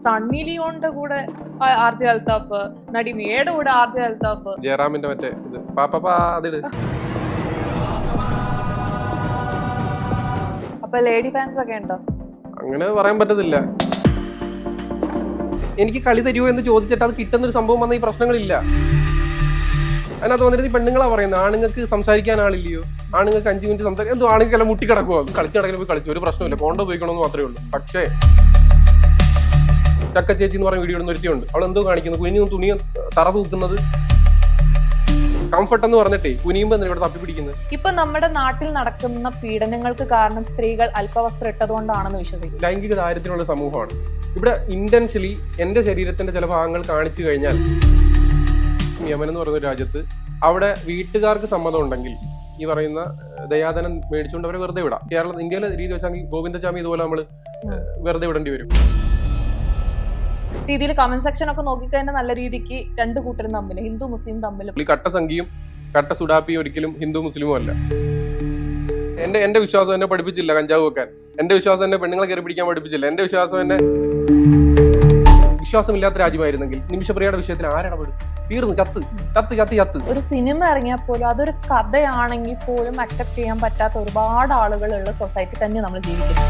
സണ്ണി ലിയോണിന്റെ കൂടെ ആർജെ അൽത്താഫ്, നടി മിയയുടെ കൂടെ ആർജെ അൽത്താഫ്, ജയറാമിന്റെ മറ്റേ ഇത് അതിട്. അപ്പൊ ലേഡി ഫാൻസ് ഒക്കെ ഉണ്ടോ? അങ്ങനെ പറയാൻ പറ്റത്തില്ല. എനിക്ക് കളി തരുമോ എന്ന് ചോദിച്ചിട്ട് അത് കിട്ടുന്ന ഒരു സംഭവം വന്ന ഈ പ്രശ്നങ്ങളില്ല. അതിനകത്ത് വന്നിട്ട് ഈ പെണ്ണുങ്ങളാ പറയുന്നത് ആണുങ്ങൾക്ക് സംസാരിക്കാൻ ആളില്ലയോ, ആണുങ്ങൾക്ക് 5 മിനിറ്റ് സംസാരിക്കാൻ എന്തോ ആണുങ്ങൾക്കെല്ലാം മുട്ടി കിടക്കുമോ, കളിച്ച് നടക്കുന്ന പോയി കളിച്ചു, ഒരു പ്രശ്നമില്ല, കോണ്ടോ ഉപയോഗിക്കണമെന്ന് മാത്രമേ ഉള്ളൂ. പക്ഷേ ചക്ക ചേച്ചി എന്ന് പറഞ്ഞ വീഡിയോ ഇടുന്ന ഒരുത്തിയുണ്ട്, അവൾ എന്തോ കാണിക്കുന്നു, കുനിഞ്ഞും തുണിയും തറ തൂക്കുന്നത്, കംഫർട്ട് എന്ന് പറഞ്ഞിട്ടേ കുനിയുമ്പോ എന്തിനാ ഇവിടെ തപ്പി പിടിക്കുന്നത്? ഇപ്പൊ നമ്മുടെ നാട്ടിൽ നടക്കുന്ന പീഡനങ്ങൾക്ക് കാരണം സ്ത്രീകൾ അല്പവസ്ത്രം ഇട്ടതുകൊണ്ടാണെന്ന് വിശ്വസിക്കുന്നു. ലൈംഗിക ദാരിദ്ര്യമുള്ള സമൂഹമാണ് ഇവിടെ. ഇന്റൻഷ്യലി എന്റെ ശരീരത്തിന്റെ ചില ഭാഗങ്ങൾ കാണിച്ചു കഴിഞ്ഞാൽ, യമൻ എന്ന് പറയുന്ന രാജ്യത്ത് അവിടെ വീട്ടുകാർക്ക് സമ്മതം ഉണ്ടെങ്കിൽ ഈ പറയുന്ന ദയാദനം മേടിച്ചുകൊണ്ട് അവരെ വെറുതെ വിടാം. ഇന്ത്യയിലെ രീതി വെച്ചാൽ ഗോവിന്ദചാമി ഇതുപോലെ നമ്മൾ വെറുതെ വിടേണ്ടി വരും. രീതിയിൽ കമന്റ് സെക്ഷൻ ഒക്കെ നോക്കിക്കഴിഞ്ഞാൽ നല്ല രീതിക്ക് രണ്ടു കൂട്ടരും തമ്മിൽ, ഹിന്ദു മുസ്ലിം തമ്മിൽ, ഈ കട്ട സംഖ്യയും കട്ട സുഡാപ്പിയും ഒരിക്കലും ഹിന്ദു മുസ്ലിമും അല്ല. എന്റെ വിശ്വാസം എന്നെ പഠിപ്പിച്ചില്ല കഞ്ചാവ് വെക്കാൻ. എന്റെ വിശ്വാസം എന്നെ പെണ്ണുങ്ങളെ കയറി പിടിക്കാൻ പഠിപ്പിച്ചില്ല. എന്റെ വിശ്വാസം എന്നെ വിശ്വാസമില്ലാത്ത രാജ്യമായിരുന്നെങ്കിൽ നിമിഷപ്രിയയുടെ വിഷയത്തിൽ ആരിടപെടും? തീർന്നു, ചത്ത് ചത്ത് ചത്ത് ചത്ത്. ഒരു സിനിമ ഇറങ്ങിയാൽ പോലും അതൊരു കഥയാണെങ്കിൽ പോലും അക്സെപ്റ്റ് ചെയ്യാൻ പറ്റാത്ത ഒരുപാട് ആളുകളുള്ള സൊസൈറ്റി തന്നെ നമ്മൾ ജീവിക്കുന്നു.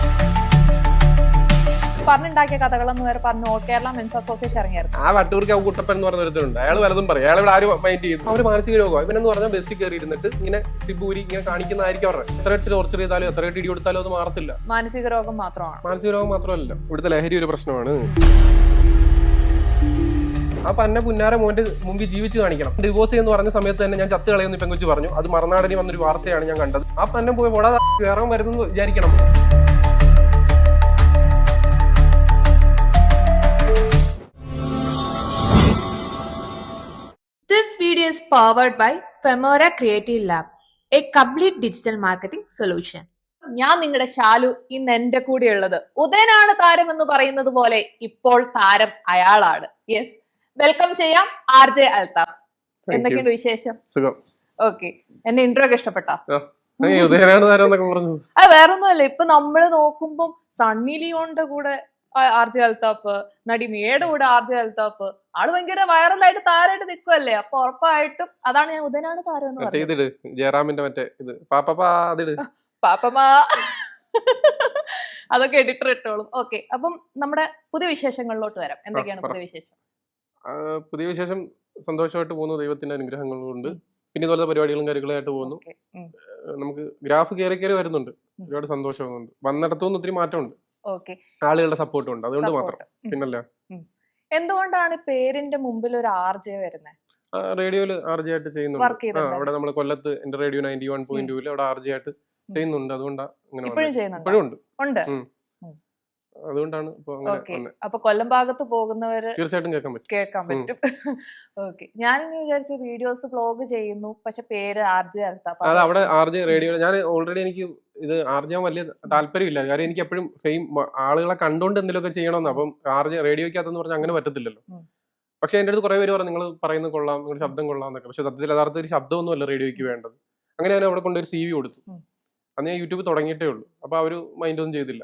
പറഞ്ഞുണ്ടാക്കിയ കഥകളെന്ന് വരെ പറഞ്ഞു ഓൾ കേരള മെൻസ് അസോസിയേഷൻ ഇറങ്ങിയായിരുന്നു. ആ വട്ടൂർക്ക് കുട്ടപ്പൻ എന്ന് പറഞ്ഞ ഒരുത്തരുണ്ട്, അയാൾ വലതും പറയും. അയാൾ ഇവിടെ ആരും മൈൻഡ് ചെയ്തു. അവര് മാനസിക രോഗം ഇവനെന്ന് പറഞ്ഞാൽ ബസ്സിൽ കയറി ഇരുന്നിട്ട് ഇങ്ങനെ സിബൂരി ഇങ്ങനെ കാണിക്കുന്നതായിരിക്കും അവരുടെ. എത്ര ടോർച്ചർ ചെയ്താലും എത്ര ഇടി കൊടുത്താലും അത് മാറത്തില്ല. മാനസിക രോഗം മാത്രമാണ്. മാനസിക രോഗം മാത്രമല്ല, ഇവിടുത്തെ ലഹരി ഒരു പ്രശ്നമാണ്. ആ പന്ന പുന്നാര മോന്റെ മുമ്പിൽ ജീവിച്ച് കാണിക്കണം. ഡിവോഴ്സ് എന്ന് പറഞ്ഞ സമയത്ത് തന്നെ ഞാൻ ചത്ത് കളയുന്ന പെങ്കൊച്ച് പറഞ്ഞു. അത് മറുനാടനി വന്നൊരു വാർത്തയാണ് ഞാൻ കണ്ടത്. ആ പന്ന പോയി വേറെ വരുന്നു വിചാരിക്കണം. This video is powered by Femora Creative Lab, a complete digital marketing solution. ഞാൻ നിങ്ങളുടെ ഷാലു. ഇന്ന് എന്റെ കൂടെ ഉള്ളത് ഉദയനാണ് താരം എന്ന് പറയുന്നത് പോലെ ഇപ്പോൾ താരം അയാളാണ്. യെസ്, വെൽക്കം ചെയ്യാം ആർജെ അൽത്താഫ്. എന്തൊക്കെയുണ്ട് വിശേഷം? സുഖം. ഓക്കെ, എന്റെ ഇൻട്രോ ഒക്കെ ഇഷ്ടപ്പെട്ടോ? അത് വേറൊന്നുമല്ല, ഇപ്പൊ നമ്മള് നോക്കുമ്പോ സണ്ണി ലിയോണിന്റെ കൂടെ ആർജെ അൽത്താഫ്, നടി മിയയുടെ കൂടെ ആർജെ അൽത്താഫ്, ആള് ഭയങ്കര വൈറലായിട്ട് താരമായിട്ട് നിൽക്കുമല്ലേ. അപ്പൊ ഉറപ്പായിട്ടും അതാണ് ഞാൻ ഉദയനാണ് താരം എന്ന് പറയുന്നത്. ജയറാമിന്റെ മറ്റേ ഇത് പാപ്പമാ അതൊക്കെ എഡിറ്റർ ഇട്ടോളും. ഓക്കെ, അപ്പം നമ്മുടെ പുതിയ വിശേഷങ്ങളിലോട്ട് വരാം. എന്തൊക്കെയാണ് പുതിയ വിശേഷം? പുതിയ വിശേഷം സന്തോഷമായിട്ട് പോകുന്നു, ദൈവത്തിന്റെ അനുഗ്രഹങ്ങൾ കൊണ്ട്. പിന്നെ ഇതുപോലത്തെ പരിപാടികളും കാര്യങ്ങളായിട്ട് പോകുന്നു. നമുക്ക് ഗ്രാഫ് കയറി വരുന്നുണ്ട്, ഒരുപാട് സന്തോഷമുണ്ട്. വന്നിടത്തുനിന്ന് ഒത്തിരി മാറ്റമുണ്ട്, ആളുകളുടെ സപ്പോർട്ടും ഉണ്ട്, അതുകൊണ്ട് മാത്രം. പിന്നല്ല, എന്തുകൊണ്ടാണ് പേരിന്റെ മുമ്പിൽ ഒരു ആർജെ വരുന്നത്? റേഡിയോയില് ആർജെ ആയിട്ട് ചെയ്യുന്നുണ്ട്. അവിടെ നമ്മൾ കൊല്ലത്ത് എന്റെ റേഡിയോ 91.2 അവിടെ ആർജെ ആയിട്ട് ചെയ്യുന്നുണ്ട്. അതുകൊണ്ടാണ് ഇപ്പോഴും ഉണ്ട്. അതുകൊണ്ടാണ് അപ്പൊ കൊല്ലം ഭാഗത്ത് പോകുന്നവര് തീർച്ചയായിട്ടും കേൾക്കാൻ പറ്റും. ഓക്കെ, ഞാനിങ്ങനെ വിചാരിച്ചു വീഡിയോസ് വ്ലോഗ് ചെയ്യുന്നു, പക്ഷെ പേര് ആർജെ അൽത്താഫ്. അത് അവിടെ ആർജെ റേഡിയോ. ഞാൻ ഓൾറെഡി എനിക്ക് ഇത് ആർജെ വലിയ താല്പര്യമില്ല. കാര്യം എനിക്ക് എപ്പോഴും ഫെയിം ആളുകളെ കണ്ടോണ്ട് എന്തെങ്കിലുമൊക്കെ ചെയ്യണമെന്ന്. അപ്പം ആർജെ റേഡിയോക്കകത്തെന്ന് പറഞ്ഞാൽ അങ്ങനെ പറ്റത്തില്ലല്ലോ. പക്ഷെ എന്റെ അടുത്ത് കുറെ പേര് പറഞ്ഞു നിങ്ങൾ പറയുന്നത് കൊള്ളാം, നിങ്ങളുടെ ശബ്ദം കൊള്ളാം എന്നൊക്കെ. പക്ഷെ സത്യത്തിൽ യഥാർത്ഥത്തിൽ ശബ്ദമൊന്നും അല്ല റേഡിയോയ്ക്ക് വേണ്ടത്. അങ്ങനെ ഞാൻ അവിടെ കൊണ്ടൊരു CV കൊടുത്തു. അന്ന് ഞാൻ യൂട്യൂബ് തുടങ്ങിയിട്ടേ ഉള്ളൂ. അപ്പൊ അവര് മൈൻഡ് ഒന്നും ചെയ്തില്ല.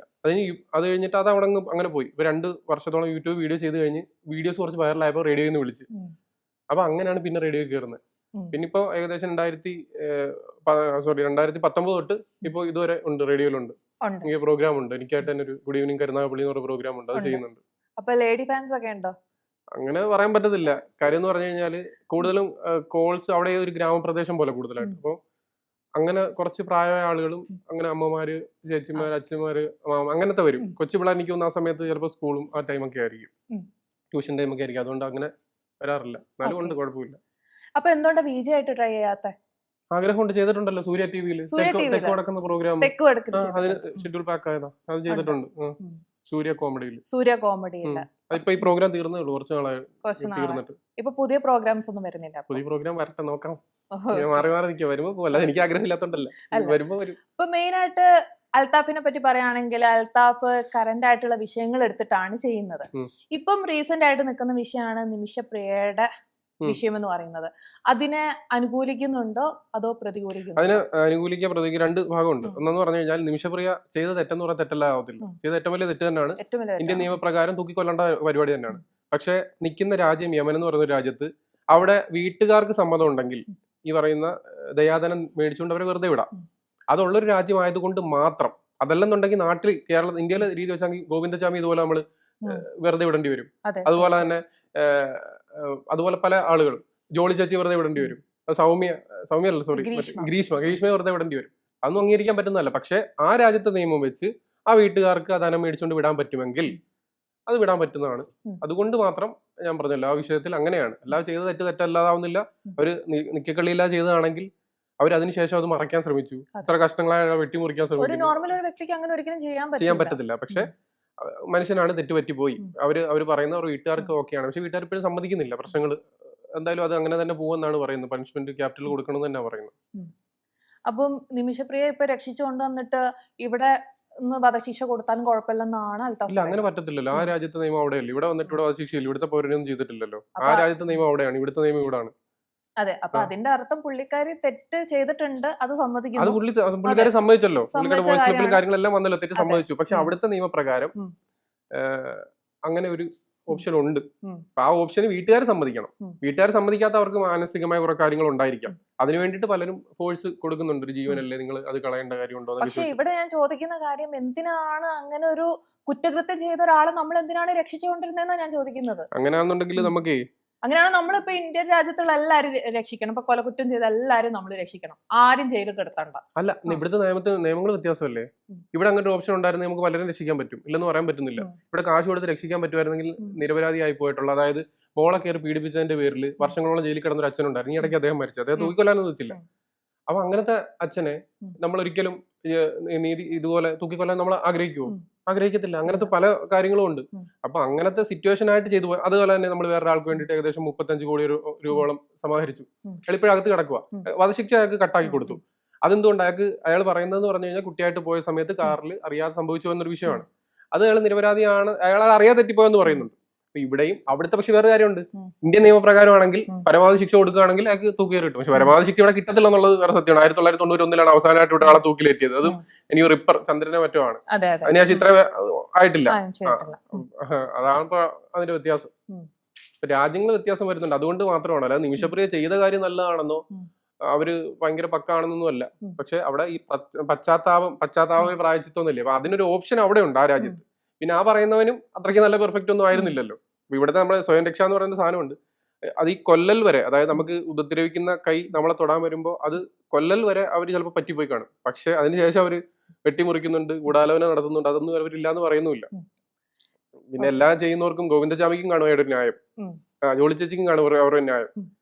അത് കഴിഞ്ഞിട്ട് അത് അവിടെ അങ്ങനെ പോയി. ഇപ്പൊ 2 വർഷത്തോളം യൂട്യൂബ് വീഡിയോ ചെയ്ത് കഴിഞ്ഞ് വീഡിയോസ് കുറച്ച് വൈറലായപ്പോൾ റേഡിയോയിൽ നിന്ന് വിളിച്ച്. അപ്പൊ അങ്ങനെയാണ് പിന്നെ റേഡിയോ കയറുന്നത്. പിന്നെ ഇപ്പൊ ഏകദേശം 2019 തൊട്ട് ഇപ്പൊ ഇതുവരെ ഉണ്ട്, റേഡിയോയിലുണ്ട്. എനിക്ക് പ്രോഗ്രാം ഉണ്ട്, എനിക്കായിട്ട് തന്നെ ഒരു ഗുഡ് ഈവനിങ് കരുനാഗപ്പള്ളി എന്ന് പറഞ്ഞ പ്രോഗ്രാം ഉണ്ട്, അത് ചെയ്യുന്നുണ്ട്. അപ്പൊ ലേഡി ഫാൻസ് ഒക്കെ ഉണ്ടോ? അങ്ങനെ പറയാൻ പറ്റത്തില്ല. കാര്യം എന്ന് പറഞ്ഞു കഴിഞ്ഞാല് കൂടുതലും കോൾസ് അവിടെ ഒരു ഗ്രാമപ്രദേശം പോലെ കൂടുതലായിട്ട്. അപ്പൊ അങ്ങനെ കുറച്ച് പ്രായമായ ആളുകളും അങ്ങനെ അമ്മമാര്, ചേച്ചിമാര്, അച്ഛന്മാര്, അങ്ങനത്തെ വരും. കൊച്ചു പിള്ളേർ എനിക്ക് തോന്നുന്ന ആ സമയത്ത് ചിലപ്പോൾ സ്കൂളും ആ ടൈമൊക്കെ ആയിരിക്കും, ട്യൂഷൻ ടൈമൊക്കെ ആയിരിക്കും. അതുകൊണ്ട് അങ്ങനെ വരാറില്ല. എന്നാലും ഉണ്ട്, കുഴപ്പമില്ല. അപ്പൊ എന്തുകൊണ്ട് VJ ആയിട്ട് ട്രൈ ചെയ്യാത്ത? ആഗ്രഹം കൊണ്ട് ചെയ്തിട്ടുണ്ടല്ലോ. സൂര്യ ടിവിയിൽ തെക്ക് നടക്കുന്ന പ്രോഗ്രാം, അതിന് ഷെഡ്യൂൾ പാക്ക് ആയതാ, അത് ചെയ്തിട്ടുണ്ട്. സൂര്യ കോമഡിയിൽ. ഇപ്പൊ ഈ പ്രോഗ്രാം തീർന്നേ ഉള്ളൂ, കുറച്ച് നാളായി തീർന്നിട്ട്. ഇപ്പൊ പുതിയ പ്രോഗ്രാംസ് ഒന്നും വരുന്നില്ല? പുതിയ പ്രോഗ്രാം വരട്ടെ, നോക്കാം. മാറി നിൽക്കുക, വരുമ്പോ പോലെ. എനിക്ക് ആഗ്രഹം ഇല്ലാത്തോണ്ടല്ല, വരുമ്പോ വരും. ഇപ്പൊ മെയിൻ ആയിട്ട് അൽത്താഫിനെ പറ്റി പറയുകയാണെങ്കിൽ അൽത്താഫ് കറന്റ് ആയിട്ടുള്ള വിഷയങ്ങൾ എടുത്തിട്ടാണ് ചെയ്യുന്നത്. ഇപ്പം റീസെന്റ് ആയിട്ട് നിൽക്കുന്ന വിഷയമാണ് നിമിഷപ്രിയയുടെ വിഷയം എന്ന് പറയുന്നത്. അതിനെ അനുകൂലിക്കുന്നുണ്ടോ അതോ പ്രതികൂലിക്കുന്നുണ്ടോ? അതിനെ അനുകൂലിക്കാൻ പ്രതിക്ക് രണ്ട് ഭാഗമുണ്ട്. ഒന്നെന്ന് പറഞ്ഞു കഴിഞ്ഞാൽ നിമിഷപ്രിയ ചെയ്ത തെറ്റെന്ന് പറഞ്ഞാൽ തെറ്റല്ല ആവത്തില്ല. ചെയ്ത ഏറ്റവും വലിയ തെറ്റ് തന്നെയാണ്. ഇന്ത്യൻ നിയമപ്രകാരം തൂക്കിക്കൊല്ലേണ്ട പരിപാടി തന്നെയാണ്. പക്ഷെ നിൽക്കുന്ന രാജ്യം യമൻ എന്ന് പറയുന്ന രാജ്യത്ത് അവിടെ വീട്ടുകാർക്ക് സമ്മതം ഉണ്ടെങ്കിൽ ഈ പറയുന്ന ദയാധനം മേടിച്ചുകൊണ്ട് അവരെ വെറുതെ വിടാം. അതുള്ളൊരു രാജ്യമായതുകൊണ്ട് മാത്രം. അതല്ലെന്നുണ്ടെങ്കിൽ നാട്ടിൽ ഇന്ത്യയിലെ രീതി വെച്ചാൽ ഗോവിന്ദചാമി ഇതുപോലെ നമ്മൾ വെറുതെ വിടേണ്ടി വരും. അതുപോലെ തന്നെ അതുപോലെ പല ആളുകളും ജോളി ചേച്ചി വെറുതെ വിടേണ്ടി വരും. സൗമ്യല്ല സോറി ഗ്രീഷ്മ വെറുതെ വിടേണ്ടി വരും. അതൊന്നും അംഗീകരിക്കാൻ പറ്റുന്നതല്ല. പക്ഷെ ആ രാജ്യത്തെ നിയമം വെച്ച് ആ വീട്ടുകാർക്ക് ആ ധനം മേടിച്ചുകൊണ്ട് വിടാൻ പറ്റുമെങ്കിൽ അത് വിടാൻ പറ്റുന്നതാണ്. അതുകൊണ്ട് മാത്രം ഞാൻ പറഞ്ഞല്ലോ ആ വിഷയത്തിൽ അങ്ങനെയാണ്. അല്ലാതെ ചെയ്ത തെറ്റല്ലാതാവുന്നില്ല. അവര് നിക്കക്കള്ളിയില്ലാതെ ചെയ്തതാണെങ്കിൽ അവർ അതിനുശേഷം അത് മറയ്ക്കാൻ ശ്രമിച്ചു. ഇത്ര കഷ്ണങ്ങളായ വെട്ടിമുറിക്കാൻ ശ്രമിച്ചു. ചെയ്യാൻ പറ്റത്തില്ല. പക്ഷെ മനുഷ്യനാണ് തെറ്റുപറ്റിപ്പോയി. അവര് പറയുന്ന അവർ വീട്ടുകാർക്ക് ഓക്കെയാണ്. പക്ഷെ വീട്ടുകാർ ഇപ്പോഴും സമ്മതിക്കുന്നില്ല. പ്രശ്നങ്ങൾ എന്തായാലും അത് അങ്ങനെ തന്നെ പോകുമെന്നാണ് പറയുന്നത്. പണിഷ്മെന്റ് ക്യാപിറ്റൽ കൊടുക്കണം എന്ന് തന്നെ പറയുന്നത്. അപ്പം നിമിഷപ്രിയ ഇപ്പൊ രക്ഷിച്ചു കൊണ്ടുവന്നിട്ട് ഇവിടെ വധശിക്ഷ കൊടുത്താലും കുഴപ്പമില്ലെന്നാണ് ഇല്ല, അങ്ങനെ പറ്റത്തില്ലല്ലോ. ആ രാജ്യത്തെ നിയമം അവിടെയല്ല. ഇവിടെ വന്നിട്ട് ഇവിടെ വധശിക്ഷയില്ല. ഇവിടുത്തെ പൗരനൊന്നും ചെയ്തിട്ടില്ലല്ലോ. ആ രാജ്യത്തെ നിയമം അവിടെയാണ്, ഇവിടുത്തെ നിയമം ഇവിടാണ്. അതെ. അപ്പൊ അതിന്റെ അർത്ഥം പുള്ളിക്കാരി തെറ്റ് ചെയ്തിട്ടുണ്ട്, അത് സമ്മതിക്കുന്നു. അത് പുള്ളിക്കാരി സമ്മതിച്ചല്ലോ. പുള്ളിക്കാരുടെ വോയിസ് ക്ലിപ്പിലും കാര്യങ്ങളെല്ലാം വന്നല്ലോ, തെറ്റ് സമ്മതിച്ചു. പക്ഷെ അവിടുത്തെ നിയമപ്രകാരം അങ്ങനെ ഒരു ഓപ്ഷൻ ഉണ്ട്. ആ ഓപ്ഷന് വീട്ടുകാർ സമ്മതിക്കണം. വീട്ടുകാർ സമ്മതിക്കാത്ത അവർക്ക് മാനസികമായ കുറെ കാര്യങ്ങൾ ഉണ്ടായിരിക്കാം. അതിനു വേണ്ടിയിട്ട് പലരും ഫോഴ്സ് കൊടുക്കുന്നുണ്ട്. ഒരു ജീവനല്ലേ, നിങ്ങൾ അത് കളയേണ്ട കാര്യമുണ്ടോ? പക്ഷെ ഇവിടെ ഞാൻ ചോദിക്കുന്ന കാര്യം, എന്തിനാണ് അങ്ങനെ ഒരു കുറ്റകൃത്യം ചെയ്ത ഒരാളെ നമ്മൾ എന്തിനാണ് രക്ഷിച്ചുകൊണ്ടിരുന്നതെന്നാണ് ഞാൻ ചോദിക്കുന്നത്. അങ്ങനെയാണെന്നുണ്ടെങ്കിൽ നമുക്ക് അങ്ങനെയാണ് നമ്മളിപ്പോ ഇന്ത്യൻ രാജ്യത്തുള്ള എല്ലാരും രക്ഷിക്കണം. ഇപ്പൊ കൊലക്കുറ്റം ചെയ്ത എല്ലാരും നമ്മൾ രക്ഷിക്കണം, ആരും ജയിലിൽ കിടത്തണ്ട. അല്ല, ഇവിടുത്തെ നിയമങ്ങൾ വ്യത്യാസമല്ലേ? ഇവിടെ അങ്ങനെ ഒരു ഓപ്ഷൻ ഉണ്ടായിരുന്നെങ്കിൽ നമുക്ക് പലരും രക്ഷിക്കാൻ പറ്റും. ഇല്ലെന്ന് പറയാൻ പറ്റുന്നില്ല. ഇവിടെ കാശ് കൊടുത്ത് രക്ഷിക്കാൻ പറ്റുമായിരുന്നെങ്കിൽ നിരപരാധിയായി പോയിട്ടുള്ള, അതായത് മോളെ കയറി പീഡിപ്പിച്ചതിന്റെ പേരിൽ വർഷങ്ങളോളം ജയിലിൽ കിടന്ന ഒരു അച്ഛനുണ്ടായിരുന്നു. ഈ ഇടയ്ക്ക് അദ്ദേഹം മരിച്ചു. അദ്ദേഹം തൂക്കിക്കൊല്ലാനൊന്നും വെച്ചില്ല. അപ്പൊ അങ്ങനത്തെ അച്ഛനെ നമ്മൾ ഒരിക്കലും നീതി ഇതുപോലെ തൂക്കിക്കൊല്ലാൻ നമ്മൾ ആഗ്രഹിക്കത്തില്ല. അങ്ങനത്തെ പല കാര്യങ്ങളും ഉണ്ട്. അപ്പൊ അങ്ങനത്തെ സിറ്റുവേഷൻ ആയിട്ട് ചെയ്തു പോയി. അതുപോലെ തന്നെ നമ്മൾ വേറൊരാൾക്ക് വേണ്ടിയിട്ട് ഏകദേശം 35 കോടി രൂപയോളം സമാഹരിച്ചു. അയാൾ ഇപ്പോഴും അകത്ത് കിടക്കുക. വധശിക്ഷ അയാൾക്ക് കട്ടാക്കി കൊടുത്തു. അതെന്തുകൊണ്ട്? അയാൾ പറയുന്നതെന്ന് പറഞ്ഞു കഴിഞ്ഞാൽ കുട്ടിയായിട്ട് പോയ സമയത്ത് കാറിൽ അറിയാതെ സംഭവിച്ചു എന്നൊരു വിഷയമാണ്. അത് അയാൾ നിരപരാധിയാണ്, അയാൾ അത് അറിയാതെ തെറ്റിപ്പോയെന്ന് പറയുന്നുണ്ട്. ഇവിടെയും അവിടുത്തെ പക്ഷെ വേറെ കാര്യമുണ്ട്. ഇന്ത്യൻ നിയമപ്രകാരമാണെങ്കിൽ പരമാവധി ശിക്ഷ കൊടുക്കുകയാണെങ്കിൽ അയാൾക്ക് തൂക്കിയേറി കിട്ടും. പക്ഷെ പരമാവധി ശിക്ഷ ഇവിടെ കിട്ടത്തില്ല എന്നുള്ളത് വേറെ സത്യമാണ്. 1991 അവസാനമായിട്ട് ഇവിടെ ആളെ തൂക്കിലെത്തിയത്. അതും ഇനി റിപ്പർ ചന്ദ്രനെ മറ്റോ ആണ്. അതിനുശേഷം ഇത്ര ആയിട്ടില്ല. അതാണ് ഇപ്പൊ അതിന്റെ വ്യത്യാസം. രാജ്യങ്ങൾ വ്യത്യാസം വരുന്നുണ്ട്. അതുകൊണ്ട് മാത്രമാണ്. അല്ലാതെ നിമിഷപ്രിയ ചെയ്ത കാര്യം നല്ലതാണെന്നോ അവര് ഭയങ്കര പക്കാണെന്നൊന്നും അല്ല. പക്ഷെ അവിടെ ഈ പശ്ചാത്താപ പ്രായച്ചിത്വമൊന്നുമില്ലേ. അപ്പൊ അതിനൊരു ഓപ്ഷൻ അവിടെ ഉണ്ട് ആ രാജ്യത്ത്. പിന്നെ ആ പറയുന്നവനും അത്രയ്ക്ക് നല്ല പെർഫെക്റ്റ് ഒന്നും ആയിരുന്നില്ലല്ലോ. ഇവിടുത്തെ നമ്മുടെ സ്വയം രക്ഷ എന്ന് പറയുന്ന സാധനമുണ്ട്. അത് ഈ കൊല്ലൽ വരെ, അതായത് നമുക്ക് ഉപദ്രവിക്കുന്ന കൈ നമ്മളെ തൊടാൻ വരുമ്പോൾ അത് കൊല്ലൽ വരെ അവർ ചിലപ്പോൾ പറ്റിപ്പോയി കാണും. പക്ഷെ അതിനുശേഷം അവര് വെട്ടിമുറിക്കുന്നുണ്ട്, ഗൂഢാലോചന നടത്തുന്നുണ്ട്. അതൊന്നും അവരില്ലാന്ന് പറയുന്നുമില്ല. പിന്നെ എല്ലാം ചെയ്യുന്നവർക്കും ഗോവിന്ദചാമിക്കും കാണും അവരുടെ ന്യായം, ജോളി ചേച്ചിക്കും കാണും അവരുടെ ന്യായം.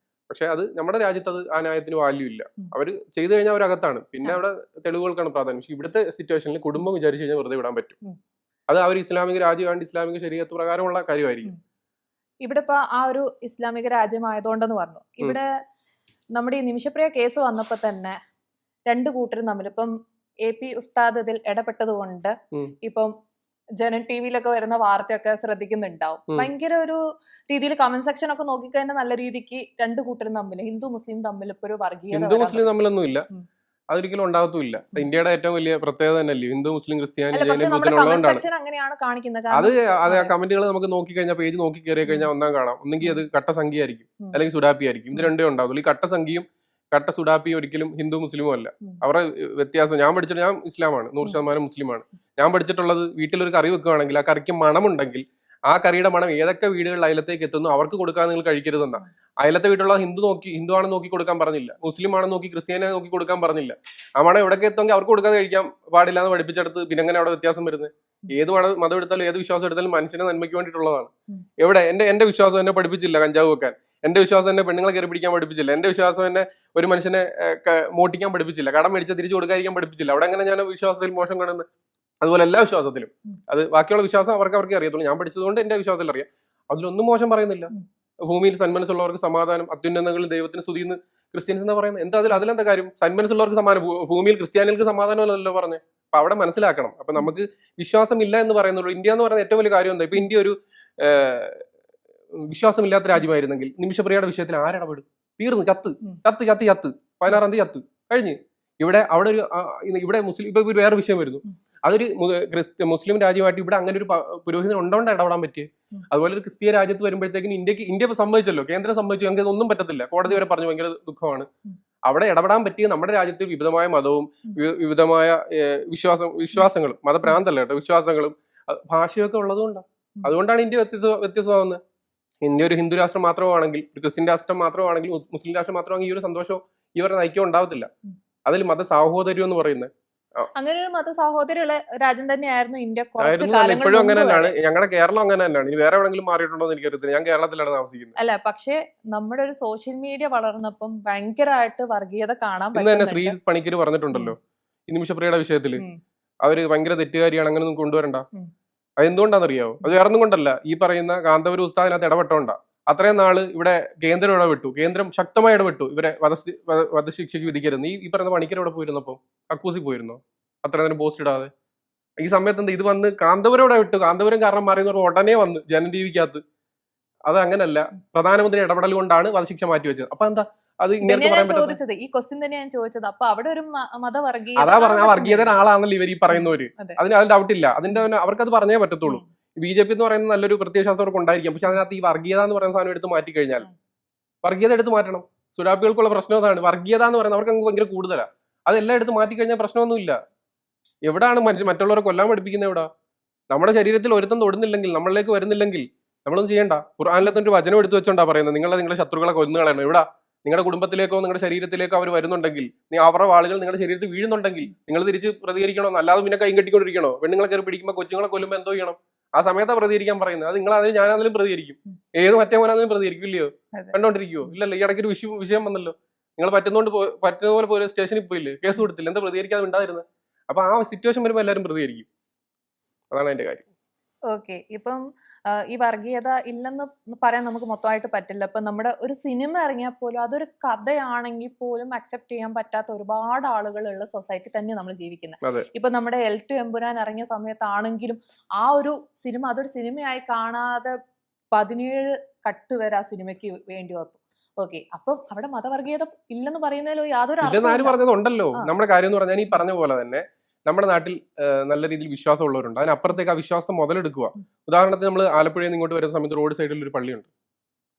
പക്ഷെ അത് നമ്മുടെ രാജ്യത്ത് അത് ആ ന്യായത്തിന് വാല്യൂ ഇല്ല. അവർ ചെയ്തു കഴിഞ്ഞാൽ അവരകത്താണ്. പിന്നെ അവിടെ തെളിവുകൾക്കാണ് പ്രാധാന്യം. പക്ഷെ ഇവിടുത്തെ സിറ്റുവേഷനിൽ കുടുംബം വിചാരിച്ചു കഴിഞ്ഞാൽ വെറുതെ വിടാൻ പറ്റും. അത് അവർ ഇസ്ലാമിക രാജ്യമായിട്ട് ഇസ്ലാമിക ശരീഅത്ത് പ്രകാരമുള്ള കാര്യമായിരിക്കും. ഇവിടെ ഇപ്പൊ ആ ഒരു ഇസ്ലാമിക രാജ്യമായതുകൊണ്ടെന്ന് പറഞ്ഞു. ഇവിടെ നമ്മുടെ ഈ നിമിഷപ്രിയ കേസ് വന്നപ്പോ തന്നെ രണ്ടു കൂട്ടരും തമ്മിൽ ഇപ്പം AP ഉസ്താദ് ഇതിൽ ഇടപെട്ടത് കൊണ്ട് ഇപ്പം ജനൻ ടിവിയിലൊക്കെ വരുന്ന വാർത്തയൊക്കെ ശ്രദ്ധിക്കുന്നുണ്ടാവും. ഭയങ്കര ഒരു രീതിയിൽ കമന്റ് സെക്ഷൻ ഒക്കെ നോക്കിക്കഴിഞ്ഞാൽ നല്ല രീതിക്ക് രണ്ടു കൂട്ടരും തമ്മിൽ, ഹിന്ദു മുസ്ലിം തമ്മിൽ ഇപ്പൊ ഒരു വർഗീയത, ഹിന്ദു മുസ്ലിം തമ്മിലൊന്നും ഇല്ല, അതൊരിക്കലും ഉണ്ടാകത്തുമില്ല. ഇന്ത്യയുടെ ഏറ്റവും വലിയ പ്രത്യേകത തന്നെയല്ലേ ഹിന്ദു മുസ്ലിം ക്രിസ്ത്യാനി ജൈന ബുദ്ധനുള്ളതുകൊണ്ടാണ്. അത് ആ കമന്റുകൾ നമുക്ക് നോക്കിക്കഴിഞ്ഞാൽ, പേജ് നോക്കി കയറി കഴിഞ്ഞാൽ ഒന്നാം കാണാം. ഒന്നെങ്കിൽ അത് കട്ടസംഖ്യ ആയിരിക്കും, അല്ലെങ്കിൽ സുഡാപ്പി ആയിരിക്കും. ഇത് രണ്ടേ ഉണ്ടാവുള്ളൂ. ഈ കട്ടസംഖ്യയും കട്ട സുഡാപ്പിയും ഒരിക്കലും ഹിന്ദു മുസ്ലിമും അല്ല. അവരുടെ വ്യത്യാസം ഞാൻ ഇസ്ലാമാണ്, 100% മുസ്ലിമാണ്. ഞാൻ പഠിച്ചിട്ടുള്ളത് വീട്ടിലൊരു കറി വെക്കുകയാണെങ്കിൽ ആ കറിക്ക് മണമുണ്ടെങ്കിൽ ആ കറിയുടെ മണം ഏതൊക്കെ വീടുകളിൽ അയലത്തേക്ക് എത്തുന്നു അവർക്ക് കൊടുക്കാൻ നിങ്ങൾ കഴിക്കരുതെന്നാ. അയലത്തെ വീട്ടിലുള്ള ഹിന്ദു ആണെന്ന് നോക്കി കൊടുക്കാൻ പറഞ്ഞില്ല, മുസ്ലിം ആണെന്ന് നോക്കി ക്രിസ്ത്യാനിയെ നോക്കി കൊടുക്കാൻ പറഞ്ഞില്ല. ആ മണം എവിടേക്ക് എത്തുമെങ്കിൽ അവർക്ക് കൊടുക്കാതെ കഴിക്കാൻ പാടില്ല എന്ന് പഠിപ്പിച്ചെടുത്ത് പിന്നെ എങ്ങനെ അവിടെ വ്യത്യാസം വരുന്നത്? ഏത് മതം എടുത്താലും ഏത് വിശ്വാസം എടുത്താലും മനുഷ്യനെ നന്മയ്ക്ക് വേണ്ടിയിട്ടുള്ളതാണ്. എവിടെ എന്റെ വിശ്വാസം എന്നെ പഠിപ്പിച്ചില്ല കഞ്ചാവ് വെക്കാൻ, എന്റെ വിശ്വാസം എന്നെ പെണ്ണുങ്ങളെ കയറി പിടിക്കാൻ പഠിപ്പിച്ചില്ല, എന്റെ വിശ്വാസം എന്നെ ഒരു മനുഷ്യനെ മോട്ടിക്കാൻ പഠിപ്പിച്ചില്ല, കടം മേടിച്ച തിരിച്ചു കൊടുക്കാതിരിക്കാൻ പഠിപ്പിച്ചില്ല. അവിടെ എങ്ങനെ ഞാൻ വിശ്വാസത്തിൽ മോശം കാണുന്നത്? അതുപോലെ എല്ലാ വിശ്വാസത്തിലും അത് ബാക്കിയുള്ള വിശ്വാസം അവർക്ക് അറിയത്തുള്ളൂ. ഞാൻ പഠിച്ചതുകൊണ്ട് എന്റെ വിശ്വാസത്തിൽ അറിയാം. അതിലൊന്നും മോശം പറയുന്നില്ല. ഭൂമിയിൽ സന്മനസ്സുള്ളവർക്ക് സമാധാനം, അത്യുന്നതങ്ങളിൽ ദൈവത്തിന് സ്തുതിന്ന് ക്രിസ്ത്യൻസ് എന്താ പറയുന്നത്? എന്താ അതിലെന്താ കാര്യം? സന്മനസ്സുള്ളവർക്ക് സമാധാനം, ഭൂമിയിൽ ക്രിസ്ത്യാനികൾക്ക് സമാധാനമല്ലല്ലോ പറഞ്ഞത്. അപ്പൊ അവിടെ മനസ്സിലാക്കണം. അപ്പൊ നമുക്ക് വിശ്വാസം ഇല്ല എന്ന് പറയുന്നുള്ളൂ. ഇന്ത്യ എന്ന് പറയുന്ന ഏറ്റവും വലിയ കാര്യം എന്താ? ഇപ്പൊ ഇന്ത്യ വിശ്വാസമില്ലാത്ത രാജ്യമായിരുന്നെങ്കിൽ നിമിഷപ്രിയയുടെ വിഷയത്തിൽ ആരിടപെടും? തീർന്നു, ചത്ത് ചത്ത് ചത്ത് ചത്ത് 16-ാം തീയതി ചത്ത് കഴിഞ്ഞ്. ഇവിടെ ഒരു ഇവിടെ മുസ്ലിം ഇപ്പൊ ഒരു വേറെ വിഷയം വരുന്നു, അതൊരു മുസ്ലിം രാജ്യമായിട്ട് ഇവിടെ അങ്ങനെ ഒരു പുരോഹിതൻ ഉണ്ടോണ്ട് ഇടപെടാൻ പറ്റിയത്. അതുപോലെ ഒരു ക്രിസ്തീയ രാജ്യത്ത് വരുമ്പോഴത്തേക്കും ഇന്ത്യ സമ്മതിച്ചല്ലോ, കേന്ദ്രം സമ്മതിച്ചു, ഞങ്ങൾക്ക് ഒന്നും പറ്റത്തില്ല, കോടതി വരെ പറഞ്ഞു ഭയങ്കര ദുഃഖമാണ്. അവിടെ ഇടപെടാൻ പറ്റിയ നമ്മുടെ രാജ്യത്ത് വിവിധമായ മതവും വിവിധമായ വിശ്വാസങ്ങളും, മതഭ്രാന്തല്ല കേട്ടോ, വിശ്വാസങ്ങളും ഭാഷയൊക്കെ ഉള്ളതുകൊണ്ടാണ്. അതുകൊണ്ടാണ് ഇന്ത്യ വ്യത്യസ്തമാവുന്നത്. ഇന്ത്യ ഒരു ഹിന്ദു രാഷ്ട്രം മാത്രമാണെങ്കിൽ, ഒരു ക്രിസ്ത്യൻ രാഷ്ട്രം മാത്രമാണെങ്കിൽ, മുസ്ലിം രാഷ്ട്രം മാത്രമാണെങ്കിൽ ഈ ഒരു സന്തോഷവും ഇവരുടെ നയിക്കോ ഉണ്ടാവത്തില്ല. അതിൽ മത സാഹോദര്യം എന്ന് പറയുന്നത് അങ്ങനെ ഒരു മത സാഹോദര്യമുള്ള രാജ്യം തന്നെയായിരുന്നു ഇന്ത്യ. ഇപ്പോഴും അങ്ങനെ തന്നെയാണ്. ഞങ്ങളുടെ കേരളം അങ്ങനെ തന്നെയാണ്. ഇനി വേറെ എവിടെങ്കിലും മാറിയിട്ടുണ്ടോ എന്ന് എനിക്കറിയത്തില്ല. ഞാൻ കേരളത്തിലാണ് താമസിക്കുന്നത്. അല്ല, പക്ഷേ നമ്മുടെ ഒരു സോഷ്യൽ മീഡിയ വളർന്നപ്പം ഭയങ്കരമായിട്ട് വർഗീയത കാണാൻ ഇന്ന് തന്നെ ശ്രീ പണിക്കര് പറഞ്ഞിട്ടുണ്ടല്ലോ ഈ നിമിഷപ്രിയയുടെ വിഷയത്തില്, അവര് ഭയങ്കര തെറ്റുകാരിയാണ്, അങ്ങനെ ഒന്നും കൊണ്ടുവരണ്ട. അതെന്തുകൊണ്ടാണെന്നറിയാവോ? അത് വേറൊന്നും കൊണ്ടല്ല, ഈ പറയുന്ന കാന്തപുര ഉസ്താദിനകത്ത് ഇടപെട്ടോണ്ടാ. അത്രയും നാള് ഇവിടെ കേന്ദ്രം ഇടപെട്ടു, കേന്ദ്രം ശക്തമായി ഇടപെട്ടു, ഇവരെ വധശിക്ഷയ്ക്ക് വിധിക്കരുത്. ഈ പറയുന്ന പണിക്കർ ഇവിടെ പോയിരുന്നപ്പോ കക്കൂസി പോയിരുന്നോ അത്ര നേരം പോസ്റ്റ് ഇടാതെ? ഈ സമയത്ത് എന്താ ഇത് വന്ന് കാന്തപുരം ഇവിടെ വിട്ടു, കാന്തപുരം കാരണം മാറി ഉടനെ വന്ന് ജനം ടിവിക്കകത്ത്. അത് അങ്ങനല്ല, പ്രധാനമന്ത്രി ഇടപെടൽ കൊണ്ടാണ് വധശിക്ഷ മാറ്റിവെച്ചത്. അപ്പൊ എന്താ അത് ഇങ്ങനെ പറയാൻ പറ്റുന്നത്? ഈ ക്വസ്റ്റ്യൻ തന്നെ ഞാൻ ചോദിച്ചത്. അപ്പൊ അവിടെ ഒരു മതവർഗീയ, അതാ പറഞ്ഞ ആ വർഗീയതയുടെ ആളാണല്ലോ ഇവർ ഈ പറയുന്നവര്. അതിന് ഡൗട്ട് ഇല്ല. അതിന്റെ അവർക്കത് പറഞ്ഞേ പറ്റത്തുള്ളൂ. BJP എന്ന് പറയുന്ന നല്ലൊരു പ്രത്യയശാസ്ത്രം അവർക്ക് ഉണ്ടായിരിക്കും. പക്ഷെ അതിനകത്ത് ഈ വർഗീയത എന്ന് പറയുന്ന സാധനം എടുത്ത് മാറ്റി കഴിഞ്ഞാൽ, വർഗീയത എടുത്ത് മാറ്റണം. സുഡാപ്പികൾക്കുള്ള പ്രശ്നം അതാണ്. വർഗീയത എന്ന് പറയുന്നത് അവർക്ക് ഭയങ്കര കൂടുതലാണ്. അതെല്ലാം എടുത്ത് മാറ്റി കഴിഞ്ഞാൽ പ്രശ്നമൊന്നുമില്ല. എവിടാണ് മറ്റുള്ളവരെ കൊല്ലാൻ പഠിപ്പിക്കുന്നത്? എവിടാ? നമ്മുടെ ശരീരത്തിൽ ഒരുത്തം തൊടുന്നില്ലെങ്കിൽ, നമ്മളിലേക്ക് വരുന്നില്ലെങ്കിൽ നമ്മളൊന്നും ചെയ്യണ്ട. ഖുർആനിലത്തെ ഒരു വചനം എടുത്തു വെച്ചോണ്ടാ പറയുന്നത്, നിങ്ങളുടെ ശത്രുക്കളെ കൊന്നുകളയണം. എവിടാ? നിങ്ങളുടെ കുടുംബത്തിലേക്കോ നിങ്ങളുടെ ശരീരത്തിലേക്കോ അവർ വരുന്നുണ്ടെങ്കിൽ, അവരുടെ വാളുകൾ നിങ്ങളുടെ ശരീരത്തിൽ വീഴുന്നുണ്ടെങ്കിൽ നിങ്ങൾ തിരിച്ച് പ്രതികരിക്കണോ? അല്ലാതെ പിന്നെ കൈ കെട്ടിക്കൊണ്ടിരിക്കണോ? പെണ്ണുങ്ങളെ കയറി പിടിക്കുമ്പോൾ കൊച്ചുങ്ങളെ കൊല്ലുമ്പോൾ എന്തോ ചെയ്യണം? ആ സമയത്താണ് പ്രതികരിക്കാൻ പറയുന്നത്. അത് നിങ്ങൾ ഞാനതിലും പ്രതികരിക്കും. ഏത് മറ്റേ മോനതിലും പ്രതികരിക്കും. ഇല്ലയോ? കണ്ടോണ്ടിരിക്കുവോ? ഇല്ലല്ലോ. ഈ ഇടയ്ക്ക് ഒരു വിഷയം വന്നല്ലോ, നിങ്ങൾ പറ്റുന്ന പോലെ പോലും സ്റ്റേഷനിൽ പോയില്ലേ, കേസ് കൊടുത്തില്ല, എന്താ പ്രതികരിക്കാതെ ഉണ്ടായിരുന്നത്? അപ്പൊ ആ സിറ്റുവേഷൻ വരുമ്പോൾ എല്ലാവരും പ്രതികരിക്കും. അതാണ് അതിന്റെ കാര്യം. ഓക്കെ. ഇപ്പം ഈ വർഗീയത ഇല്ലെന്ന് പറയാൻ നമുക്ക് മൊത്തമായിട്ട് പറ്റില്ല. ഇപ്പൊ നമ്മുടെ ഒരു സിനിമ ഇറങ്ങിയാൽ പോലും അതൊരു കഥയാണെങ്കിൽ പോലും അക്സെപ്റ്റ് ചെയ്യാൻ പറ്റാത്ത ഒരുപാട് ആളുകളുള്ള സൊസൈറ്റി തന്നെ നമ്മൾ ജീവിക്കുന്നത്. ഇപ്പൊ നമ്മുടെ L2 എമ്പുരാൻ ഇറങ്ങിയ സമയത്താണെങ്കിലും ആ ഒരു സിനിമ അതൊരു സിനിമയായി കാണാതെ 17 കട്ട് വരെ ആ സിനിമയ്ക്ക് വേണ്ടി വന്നു. ഓക്കെ. അപ്പം അവിടെ മതവർഗീയത ഇല്ലെന്ന് പറയുന്നതിലോ യാതൊരു പറഞ്ഞതുണ്ടല്ലോ. നമ്മുടെ കാര്യം എന്ന് പറഞ്ഞാൽ ഈ പറഞ്ഞ പോലെ തന്നെ നമ്മുടെ നാട്ടിൽ നല്ല രീതിയിൽ വിശ്വാസമുള്ളവരുണ്ട്. അതിനപ്പുറത്തേക്ക് ആ വിശ്വാസം മുതലെടുക്കുക. ഉദാഹരണത്തിന് നമ്മൾ ആലപ്പുഴയിൽ നിന്ന് ഇങ്ങോട്ട് വരുന്ന സമയത്ത് റോഡ് സൈഡിൽ ഒരു പള്ളിയുണ്ട്.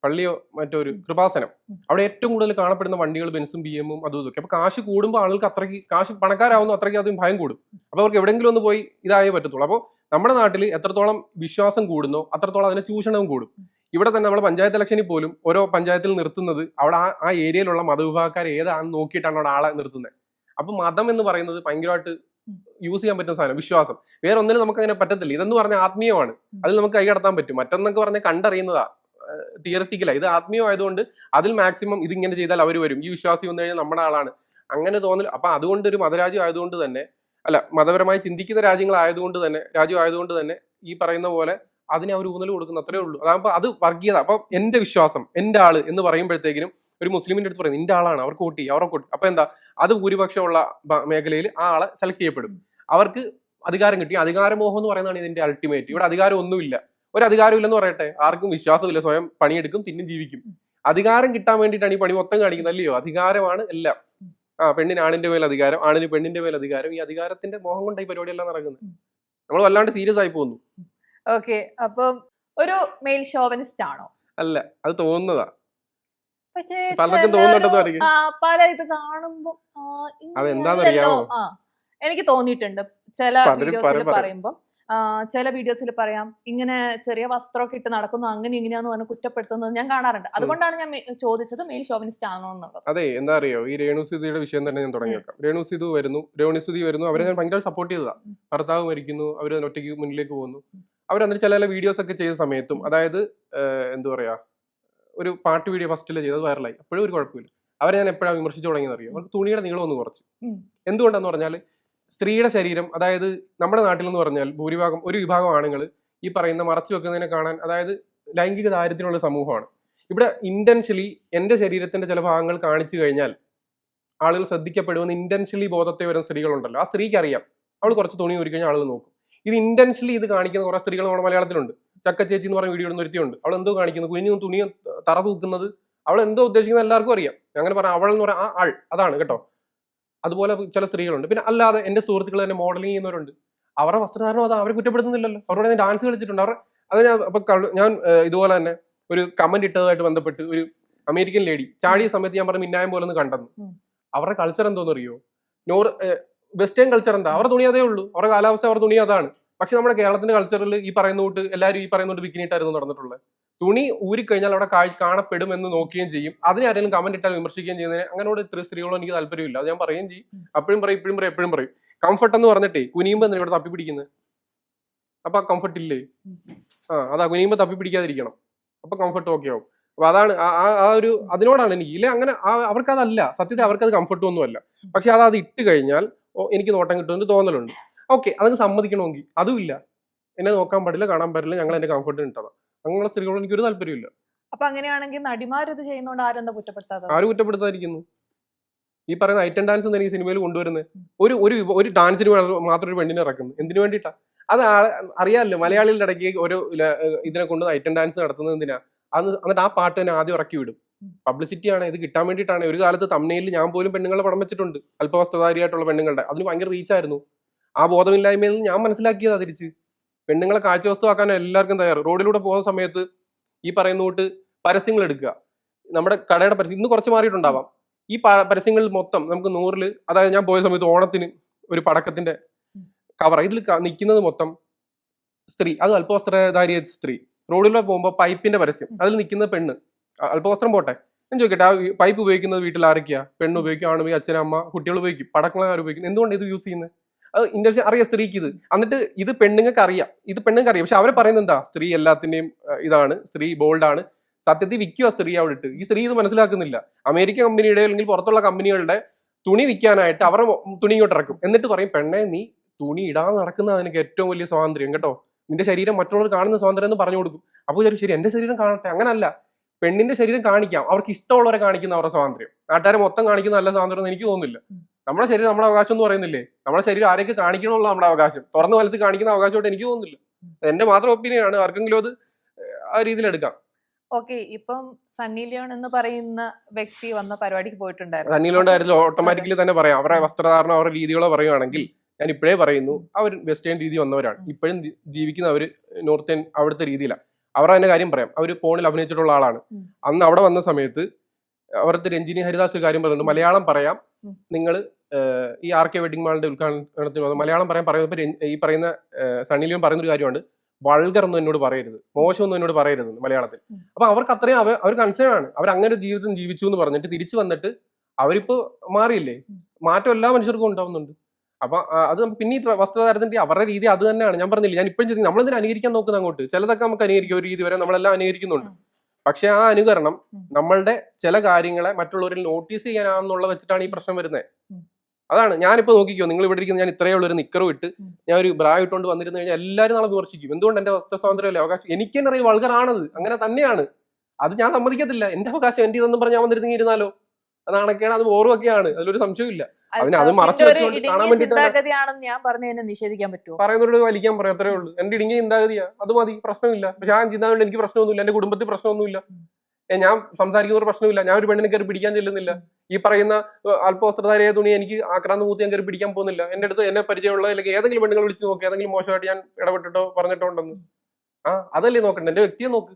പള്ളിയോ മറ്റൊരു കൃപാസനം. അവിടെ ഏറ്റവും കൂടുതൽ കാണപ്പെടുന്ന വണ്ടികൾ ബെൻസും BM-ഉം അതും ഇതൊക്കെ. അപ്പൊ കാശ് കൂടുമ്പോൾ ആളുകൾക്ക് അത്രയ്ക്ക് കാശ് പണക്കാരാവുന്നു, അത്രയ്ക്ക് അതും ഭയം കൂടും. അപ്പൊ അവർക്ക് എവിടെയെങ്കിലും ഒന്ന് പോയി ഇതായേ പറ്റത്തുള്ളൂ. അപ്പോൾ നമ്മുടെ നാട്ടിൽ എത്രത്തോളം വിശ്വാസം കൂടുന്നോ അത്രത്തോളം അതിന് ചൂഷണവും കൂടും. ഇവിടെ തന്നെ നമ്മൾ പഞ്ചായത്ത് ഇലക്ഷനിൽ പോലും ഓരോ പഞ്ചായത്തിൽ നിർത്തുന്നത് അവിടെ ആ ഏരിയയിലുള്ള മതവിഭാഗക്കാരെ ഏതാണെന്ന് നോക്കിയിട്ടാണ് അവിടെ ആളെ നിർത്തുന്നത്. അപ്പൊ മതം എന്ന് പറയുന്നത് ഭയങ്കരമായിട്ട് യൂസ് ചെയ്യാൻ പറ്റുന്ന സാധനം, വിശ്വാസം. വേറെ ഒന്നിനും നമുക്ക് അങ്ങനെ പറ്റത്തില്ല. ഇതെന്ന് പറഞ്ഞാൽ ആത്മീയമാണ്, അതിൽ നമുക്ക് കൈകടത്താൻ പറ്റും. മറ്റൊന്നൊക്കെ പറഞ്ഞാൽ കണ്ടറിയുന്നതാ, തിയററ്റിക്കല. ഇത് ആത്മീയമായതുകൊണ്ട് അതിൽ മാക്സിമം ഇതിങ്ങനെ ചെയ്താൽ അവർ വരും, ഈ വിശ്വാസി വന്നു കഴിഞ്ഞാൽ നമ്മുടെ ആളാണ്, അങ്ങനെ തോന്നൽ. അപ്പൊ അതുകൊണ്ട് ഒരു മതരാജ്യം ആയതുകൊണ്ട് തന്നെ, അല്ല മതപരമായി ചിന്തിക്കുന്ന രാജ്യങ്ങളായതുകൊണ്ട് തന്നെ, രാജ്യമായതുകൊണ്ട് തന്നെ ഈ പറയുന്ന പോലെ അതിനെ അവർ ഊന്നൽ കൊടുക്കുന്ന അത്രേ ഉള്ളൂ. അതാകുമ്പോൾ അത് വർഗീയത. അപ്പൊ എന്റെ വിശ്വാസം, എന്റെ ആള് എന്ന് പറയുമ്പോഴത്തേക്കിനും ഒരു മുസ്ലിമിന്റെ അടുത്ത് പറയുന്നത് നിന്റെ ആളാണ്, അവർക്ക് വോട്ട് ചെയ്യും, അവർക്ക് വോട്ട്. അപ്പൊ എന്താ, അത് ഭൂരിപക്ഷമുള്ള മേഖലയിൽ ആ ആളെ സെലക്ട് ചെയ്യപ്പെടും. അവർക്ക് അധികാരം കിട്ടി. അധികാരമോഹം എന്ന് പറയുന്നതാണ് ഇതിന്റെ അൾട്ടിമേറ്റ്. ഇവിടെ അധികാരം ഒന്നുമില്ല, ഒരു അധികാരം ഇല്ലെന്ന് പറയട്ടെ. ആർക്കും വിശ്വാസമില്ല, സ്വയം പണിയെടുക്കും, തിന്നും ജീവിക്കും. അധികാരം കിട്ടാൻ വേണ്ടിയിട്ടാണ് ഈ പണി മൊത്തം കാണിക്കുന്നത്, അല്ലയോ? അധികാരമാണ് എല്ലാം. പെണ്ണിന് ആണിന്റെ മേൽ അധികാരം, ആണിന് പെണ്ണിന്റെ മേൽ അധികാരം. ഈ അധികാരത്തിന്റെ മോഹം കൊണ്ടാണ് ഈ പരിപാടിയെല്ലാം നടക്കുന്നത്. നമ്മൾ വല്ലാണ്ട് സീരിയസ് ആയി പോകുന്നു. ഓക്കെ. അപ്പം ഒരു മെയിൽ ഷോവനിസ്റ്റ് ആണോ? അല്ല, അത് തോന്നുന്നതാ. പക്ഷേ പലർക്കും തോന്നുന്നുണ്ടെന്ന് പല ഇത് കാണുമ്പോ അതെന്താണെന്നറിയാമോ, എനിക്ക് തോന്നിയിട്ടുണ്ട് ചില വീഡിയോസിൽ പറയുമ്പോ. ചില വീഡിയോസിൽ പറയാം ഇങ്ങനെ ചെറിയ വസ്ത്രമൊക്കെ ഇട്ട് നടക്കുന്നു, അങ്ങനെ ഇങ്ങനെയാന്ന് പറഞ്ഞ് കുറ്റപ്പെടുത്തുന്നത് ഞാൻ കാണാറുണ്ട്. അതുകൊണ്ടാണ് ഞാൻ ചോദിച്ചത് മെയിൽ ഷോവനിസ്റ്റ് ആണോ എന്നുള്ളത്. അതെ, എന്താ അറിയോ, ഈ രേണുസുതിയുടെ വിഷയം തന്നെ ഞാൻ തുടങ്ങി വെക്കാം. രേണുസുതി വരുന്നു, അവരെ ഞാൻ ഭയങ്കര സപ്പോർട്ട് ചെയ്തതാ. ഭർത്താവ് മരിക്കുന്നു, അവര് ഒറ്റയ്ക്ക് മുന്നിലേക്ക് പോകുന്നു. അവരന്നിട്ട് ചില വീഡിയോസ് ഒക്കെ ചെയ്ത സമയത്തും, അതായത് എന്താ പറയാ, ഒരു പാട്ട് വീഡിയോ ഫസ്റ്റില് ചെയ്തത് വൈറലായി. അപ്പോഴും ഒരു കുഴപ്പമില്ല. അവരെ ഞാൻ എപ്പോഴാണ് വിമർശിച്ചു തുടങ്ങിയെന്ന് അറിയാം. അവർക്ക് തുണിയുടെ നീളം ഒന്ന് കുറച്ച്. എന്തുകൊണ്ടാന്ന് പറഞ്ഞാൽ സ്ത്രീയുടെ ശരീരം, അതായത് നമ്മുടെ നാട്ടിൽ എന്ന് പറഞ്ഞാൽ ഭൂരിഭാഗം ഒരു വിഭാഗം ആണുങ്ങൾ ഈ പറയുന്ന മറച്ചു വെക്കുന്നതിനെ കാണാൻ, അതായത് ലൈംഗിക ദാരിദ്ര്യമുള്ള സമൂഹമാണ്. ഇവിടെ ഇന്റൻഷ്യലി എന്റെ ശരീരത്തിന്റെ ചില ഭാഗങ്ങൾ കാണിച്ചു കഴിഞ്ഞാൽ ആളുകൾ ശ്രദ്ധിക്കപ്പെടുമെന്ന് ഇന്റൻഷ്യലി ബോധത്തെ വരുന്ന സ്ത്രീകളുണ്ടല്ലോ, ആ സ്ത്രീക്ക് അറിയാം അവൾ കുറച്ച് തുണി ഊരി കഴിഞ്ഞാൽ ആളുകൾ നോക്കും. ഇത് ഇന്റൻഷ്യലി ഇത് കാണിക്കുന്ന കുറെ സ്ത്രീകൾ നമ്മുടെ മലയാളത്തിലുണ്ട്. ചക്ക ചേച്ചി എന്ന് പറഞ്ഞ വീഡിയോ ഇടുന്ന ഒരുത്തിയുണ്ട്. അവൾ എന്തോ കാണിക്കുന്നു, കുഞ്ഞു തുണി തറ തൂക്കുന്നത്, അവൾ എന്തോ ഉദ്ദേശിക്കുന്നത് എല്ലാവർക്കും അറിയാം. അങ്ങനെ പറയാം, അവൾ എന്ന് പറയാം ആ ആൾ അതാണ് കേട്ടോ. അതുപോലെ ചില സ്ത്രീകളുണ്ട്. പിന്നെ അല്ലാതെ എന്റെ സുഹൃത്തുക്കൾ തന്നെ മോഡലിംഗ് ചെയ്യുന്നവരുണ്ട്. അവരുടെ വസ്ത്രധാരണം അതാ, അവരെ കുറ്റപ്പെടുത്തുന്നില്ലല്ലോ. അവരോട് ഡാൻസ് കളിച്ചിട്ടുണ്ട്. അത് ഞാൻ ഇതുപോലെ തന്നെ ഒരു കമന്റ് ഇട്ടതുമായിട്ട് ബന്ധപ്പെട്ട് ഒരു അമേരിക്കൻ ലേഡി ചാടിയ സമയത്ത് ഞാൻ പറഞ്ഞു മിന്നായം പോലെ ഒന്ന് കണ്ടെന്ന്. അവരുടെ കൾച്ചർ എന്തോന്ന് അറിയോ? വെസ്റ്റേൺ കൾച്ചർ എന്താ? അവരുടെ തുണി അതേ ഉള്ളൂ, അവരുടെ കാലാവസ്ഥ അവരുടെ തുണി അതാണ്. പക്ഷെ നമ്മുടെ കേരളത്തിന്റെ കൾച്ചറിൽ ഈ പറയുന്ന കൂട്ട് എല്ലാവരും ഈ പറയുന്ന കൂട്ട് ബിക്കിനിട്ടായിരുന്നു നടന്നിട്ടുള്ളത്. തുണി ഊരിക്കഴിഞ്ഞാൽ അവിടെ കാണപ്പെടും എന്ന് നോക്കുകയും ചെയ്യും. അതിനെ ആരെങ്കിലും കമന്റ് ഇട്ടാൽ വിമർശിക്കുകയും ചെയ്യുന്നതിന് അങ്ങനോട് ഇത്ര സ്ത്രീകളോ എനിക്ക് താല്പര്യമില്ല. അത് ഞാൻ പറയുകയും ചെയ്യും. അപ്പോഴും പറയും, ഇപ്പോഴും പറയും, എപ്പോഴും പറയും. കംഫർട്ട് എന്ന് പറഞ്ഞിട്ടേ കുനിയുമ്പോ എന്തിനാ ഇവിടെ തപ്പി പിടിക്കുന്നത്? അപ്പൊ ആ കംഫർട്ട് ഇല്ലേ? അതാ കുനിയുമ്പോ തപ്പി പിടിക്കാതിരിക്കണം, അപ്പൊ കംഫർട്ട് ഓക്കെ ആവും. അപ്പൊ അതാണ് ആ ഒരു അതിനോടാണ് എനിക്ക് ഇല്ല. അങ്ങനെ അവർക്കതല്ല സത്യത്തിൽ, അവർക്കത് കംഫർട്ടും ഒന്നുമല്ല. പക്ഷെ അത് ഇട്ട് കഴിഞ്ഞാൽ എനിക്ക് നോട്ടം കിട്ടുമെന്ന് തോന്നലുണ്ട്. ഓക്കെ, അതൊക്കെ സമ്മതിക്കണമെങ്കിൽ അതും ഇല്ല. എന്നെ നോക്കാൻ പാടില്ല, കാണാൻ പാടില്ല, ഞങ്ങൾ എന്റെ കംഫർട്ടിന് ഇട്ടതാ. അങ്ങനെയുള്ള സ്ത്രീകളോട് എനിക്കൊരു താല്പര്യമില്ല. അപ്പൊ അങ്ങനെയാണെങ്കിൽ നടിമാരത് ചെയ്യുന്നോണ്ട് ആരെന്താ കുറ്റപ്പെടുത്താതെ? ആര് കുറ്റപ്പെടുത്താതിരിക്കുന്നു? ഈ പറയുന്ന ഐറ്റം ഡാൻസ് തന്നെ ഈ സിനിമയിൽ കൊണ്ടുവരുന്നത് ഒരു ഡാൻസിന് മാത്രം ഒരു പെണ്ണിനെ ഇറക്കുന്നു. എന്തിനു വേണ്ടിയിട്ടാ? അത് അറിയാമല്ലോ, മലയാളികളുടെ ഇടയ്ക്ക് ഒരു ഇതിനെ കൊണ്ട് ഐറ്റം ഡാൻസ് നടത്തുന്നത് എന്തിനാ? എന്നിട്ട് ആ പാട്ട് തന്നെ ആദ്യം ഇറക്കി വിടും. പബ്ലിസിറ്റിയാണ്, ഇത് കിട്ടാൻ വേണ്ടിയിട്ടാണ്. ഒരു കാലത്ത് തമ്മിലിൽ ഞാൻ പോലും പെണ്ണുങ്ങളെ പടം വെച്ചിട്ടുണ്ട്, അല്പവസ്ത്രധാരിയായിട്ടുള്ള പെണ്ണുങ്ങളുടെ. അതിന് ഭയങ്കര റീച്ചായിരുന്നു. ആ ബോധമില്ലായ്മയിൽ നിന്ന് ഞാൻ മനസ്സിലാക്കിയതാ തിരിച്ച്. പെണ്ണുങ്ങളെ കാഴ്ചവസ്തുവാക്കാൻ എല്ലാവർക്കും തയ്യാറ്. റോഡിലൂടെ പോകുന്ന സമയത്ത് ഈ പറയുന്ന കൂട്ട് പരസ്യങ്ങൾ എടുക്കുക. നമ്മുടെ കടയുടെ പരസ്യം ഇന്ന് കുറച്ച് മാറിയിട്ടുണ്ടാവാം. ഈ പരസ്യങ്ങളിൽ മൊത്തം നമുക്ക് 100-ൽ, അതായത് ഞാൻ പോയ സമയത്ത് ഓണത്തിന് ഒരു പടക്കത്തിന്റെ കവർ, ഇതിൽ നിൽക്കുന്നത് മൊത്തം സ്ത്രീ, അത് അല്പവസ്ത്രധാരിയ സ്ത്രീ. റോഡിലൂടെ പോകുമ്പോൾ പൈപ്പിന്റെ പരസ്യം, അതിൽ നിൽക്കുന്ന പെണ്ണ്. അല്പവസ്ത്രം പോട്ടെ, ഞാൻ ചോദിക്കട്ടെ, ആ പൈപ്പ് ഉപയോഗിക്കുന്നത് വീട്ടിൽ ആരൊക്കെയാ? പെണ്ണ് ഉപയോഗിക്കും, ആണ് ഉപയോഗിക്കും, അച്ഛൻ അമ്മ, കുട്ടികൾ ഉപയോഗിക്കും, പടക്കങ്ങളാർ ഉപയോഗിക്കും. എന്തുകൊണ്ട് ഇത് യൂസ് ചെയ്യുന്നത്? അത് ഇന്റൻഷൻ അറിയാം സ്ത്രീക്ക് ഇത്. എന്നിട്ട് ഇത് പെണ്ണുങ്ങൾക്ക് അറിയാം, പക്ഷെ അവരെ പറയുന്നത് എന്താ? സ്ത്രീ എല്ലാത്തിന്റെയും ഇതാണ്, സ്ത്രീ ബോൾഡാണ്. സത്യത്തിൽ വിൽക്കുക സ്ത്രീ അവിടെ ഇട്ട്. ഈ സ്ത്രീ ഇത് മനസ്സിലാക്കുന്നില്ല. അമേരിക്കൻ കമ്പനിയുടെ അല്ലെങ്കിൽ പുറത്തുള്ള കമ്പനികളുടെ തുണി വിൽക്കാനായിട്ട് അവരുടെ തുണി ഇങ്ങോട്ട് ഇറക്കും. എന്നിട്ട് പറയും, പെണ്ണെ നീ തുണി ഇടാതെ നടക്കുന്ന നിനക്ക് ഏറ്റവും വലിയ സ്വാതന്ത്ര്യം കേട്ടോ, നിന്റെ ശരീരം മറ്റുള്ളവർ കാണുന്ന സ്വാതന്ത്ര്യം എന്ന് പറഞ്ഞു കൊടുക്കും. അപ്പോൾ ശരി, എന്റെ ശരീരം കാണട്ടെ. അങ്ങനല്ല, പെണ്ണിന്റെ ശരീരം കാണിക്കാം, അവർക്ക് ഇഷ്ടമുള്ളവരെ കാണിക്കുന്ന അവരുടെ സ്വാതന്ത്ര്യം. നാട്ടുകാരെ മൊത്തം കാണിക്കുന്ന നല്ല സ്വാതന്ത്ര്യം എന്ന് എനിക്ക് തോന്നുന്നില്ല. നമ്മുടെ ശരീരം നമ്മുടെ അവകാശം എന്ന് പറയുന്നില്ലേ? നമ്മുടെ ശരീരം ആരൊക്കെ കാണിക്കണമല്ലോ നമ്മുടെ അവകാശം, തുറന്നു വലത്ത് കാണിക്കുന്ന അവകാശമായിട്ട് എനിക്ക് തോന്നുന്നില്ല. എന്റെ മാത്രം ഒപ്പീനിയൻ ആണ്, ആർക്കെങ്കിലും അത് ആ രീതിയിൽ എടുക്കാം. ഓക്കെ, ഇപ്പം സണ്ണി ലിയോൺ എന്ന് പറയുന്ന വ്യക്തി വന്ന പരിപാടിക്ക് പോയിട്ടുണ്ടായിരുന്നു. സണ്ണി ലിയോണിന്റെ കാര്യത്തിൽ ഓട്ടോമാറ്റിക്കലി തന്നെ പറയാം, അവരുടെ വസ്ത്രധാരണം, അവരുടെ രീതികളോ പറയുകയാണെങ്കിൽ ഞാൻ ഇപ്പോഴേ പറയുന്നു, അവർ വെസ്റ്റേൺ രീതി വന്നവരാണ്. ഇപ്പോഴും ജീവിക്കുന്ന അവർ നോർത്തേൺ അവിടുത്തെ രീതിയിലാണ്. അവരുടെ തന്നെ കാര്യം പറയാം, അവർ ഫോണിൽ അഭിനയിച്ചിട്ടുള്ള ആളാണ്. അന്ന് അവിടെ വന്ന സമയത്ത് അവരുടെ രഞ്ജിനി ഹരിദാസ് ഒരു കാര്യം പറയുന്നുണ്ട്, മലയാളം പറയാം നിങ്ങൾ ഈ RK വെഡിങ് മാളിന്റെ ഉദ്ഘാടനത്തിന് വന്നു മലയാളം പറയുമ്പോൾ ഈ പറയുന്ന സണ്ണി ലിയോൺ പറയുന്ന ഒരു കാര്യമാണ്, വൾഗർ ഒന്നും എന്നോട് പറയരുത്, മോശമൊന്നും എന്നോട് പറയരുത് മലയാളത്തിൽ. അപ്പൊ അവർക്ക് അത്രയും അവർ കൺസേൺ ആണ്. അവർ അങ്ങനെ ഒരു ജീവിതം ജീവിച്ചു എന്ന് പറഞ്ഞിട്ട് തിരിച്ചു വന്നിട്ട് അവരിപ്പോ മാറിയില്ലേ? മാറ്റം എല്ലാ മനുഷ്യർക്കും ഉണ്ടാവുന്നുണ്ട്. അപ്പൊ അത് പിന്നെ ഈ വസ്ത്രധാരത്തിന്റെ അവരുടെ രീതി അത് തന്നെയാണ്. ഞാൻ പറഞ്ഞില്ല, ഞാൻ ഇപ്പോഴും ചിന്തിക്കും, നമ്മളെന്തിനാ അനുകരിക്കാൻ നോക്കുന്നത്? അങ്ങോട്ട് ചിലതൊക്കെ നമുക്ക് അനുകരിക്കും, ഒരു രീതി വരെ നമ്മളെല്ലാം അനുകരിക്കുന്നുണ്ട്. പക്ഷെ ആ അനുകരണം നമ്മളുടെ ചില കാര്യങ്ങളെ മറ്റുള്ളവരിൽ നോട്ടീസ് ചെയ്യാനാണെന്നുള്ള വെച്ചിട്ടാണ് ഈ പ്രശ്നം വരുന്നത്. അതാണ് ഞാനിപ്പോ നോക്കിക്കോ, നിങ്ങൾ ഇവിടെ ഇരിക്കുന്ന ഞാൻ ഇത്രയുള്ള ഒരു നിക്കറും ഇട്ട് ഞാൻ ഒരു ബ്രാ ഇട്ടുകൊണ്ട് വന്നിരുന്നു കഴിഞ്ഞാൽ എല്ലാവരും നാളെ വിമർശിക്കും. എന്തുകൊണ്ട്? എന്റെ വസ്ത്ര സ്വാതന്ത്ര്യമല്ലേ, അവകാശം. എനിക്ക് തന്നെ അറിയാം വൾഗറാണത്, അങ്ങനെ തന്നെയാണ്. അത് ഞാൻ സമ്മതിക്കത്തില്ല. എന്റെ അവകാശം എന്റെ ഇതെന്നും പറഞ്ഞ് ഞാൻ വന്നിരുന്നെങ്കിരുന്നാലോ? അത് അണക്കാണ്, അത് ഓർവൊക്കെയാണ്, അതിലൊരു സംശയമില്ല. അതിന് അത് മറച്ചു വെച്ചുകൊണ്ട് കാണാൻ വേണ്ടിട്ട് പറയുന്നവരോട് വലിക്കാൻ പറയാം, അത്രേ ഉള്ളൂ. എന്റെ ഇടുങ്ങിയ ചിന്താഗതിയാ, അത് മതി, പ്രശ്നമില്ല. പക്ഷെ ആ ചിന്താഗതി എനിക്ക് പ്രശ്നമൊന്നുമില്ല, എന്റെ കുടുംബത്തിൽ പ്രശ്നമൊന്നുമില്ല, ഞാൻ സംസാരിക്കുന്ന ഒരു പ്രശ്നമില്ല, ഞാൻ ഒരു പെണ്ണിനെ കയറി പിടിക്കാൻ ചെല്ലുന്നില്ല. ഈ പറയുന്ന അല്പവസ്ത്രധാരിയായ തുണി എനിക്ക് ആക്രാന്ത മൂത്ത് ഞാൻ കയറി പിടിക്കാൻ പോകുന്നില്ല. എന്റെ അടുത്ത് എന്നെ പരിചയമുള്ള അല്ലെങ്കിൽ ഏതെങ്കിലും പെണ്ണുങ്ങൾ വിളിച്ച് നോക്കി ഏതെങ്കിലും മോശമായിട്ട് ഞാൻ ഇടപെട്ടിട്ടോ പറഞ്ഞിട്ടോ ഉണ്ടെന്ന്, അതല്ലേ നോക്കണ്ടേ? എന്റെ വ്യക്തിയെ നോക്ക്.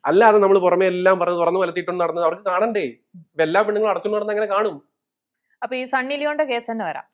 അല്ലാതെ നമ്മൾ പുറമെ എല്ലാം പറഞ്ഞ് തുറന്നു വലത്തിയിട്ടൊന്നും നടന്നത് അവർക്ക് കാണണ്ടേ? ഇപ്പൊ എല്ലാ പെണ്ണുങ്ങളും അടച്ചുകൊണ്ട് നടന്ന് അങ്ങനെ കാണും. അപ്പൊ ഈ സണ്ണി ലിയോന്റെ കേസ് തന്നെ വരാം.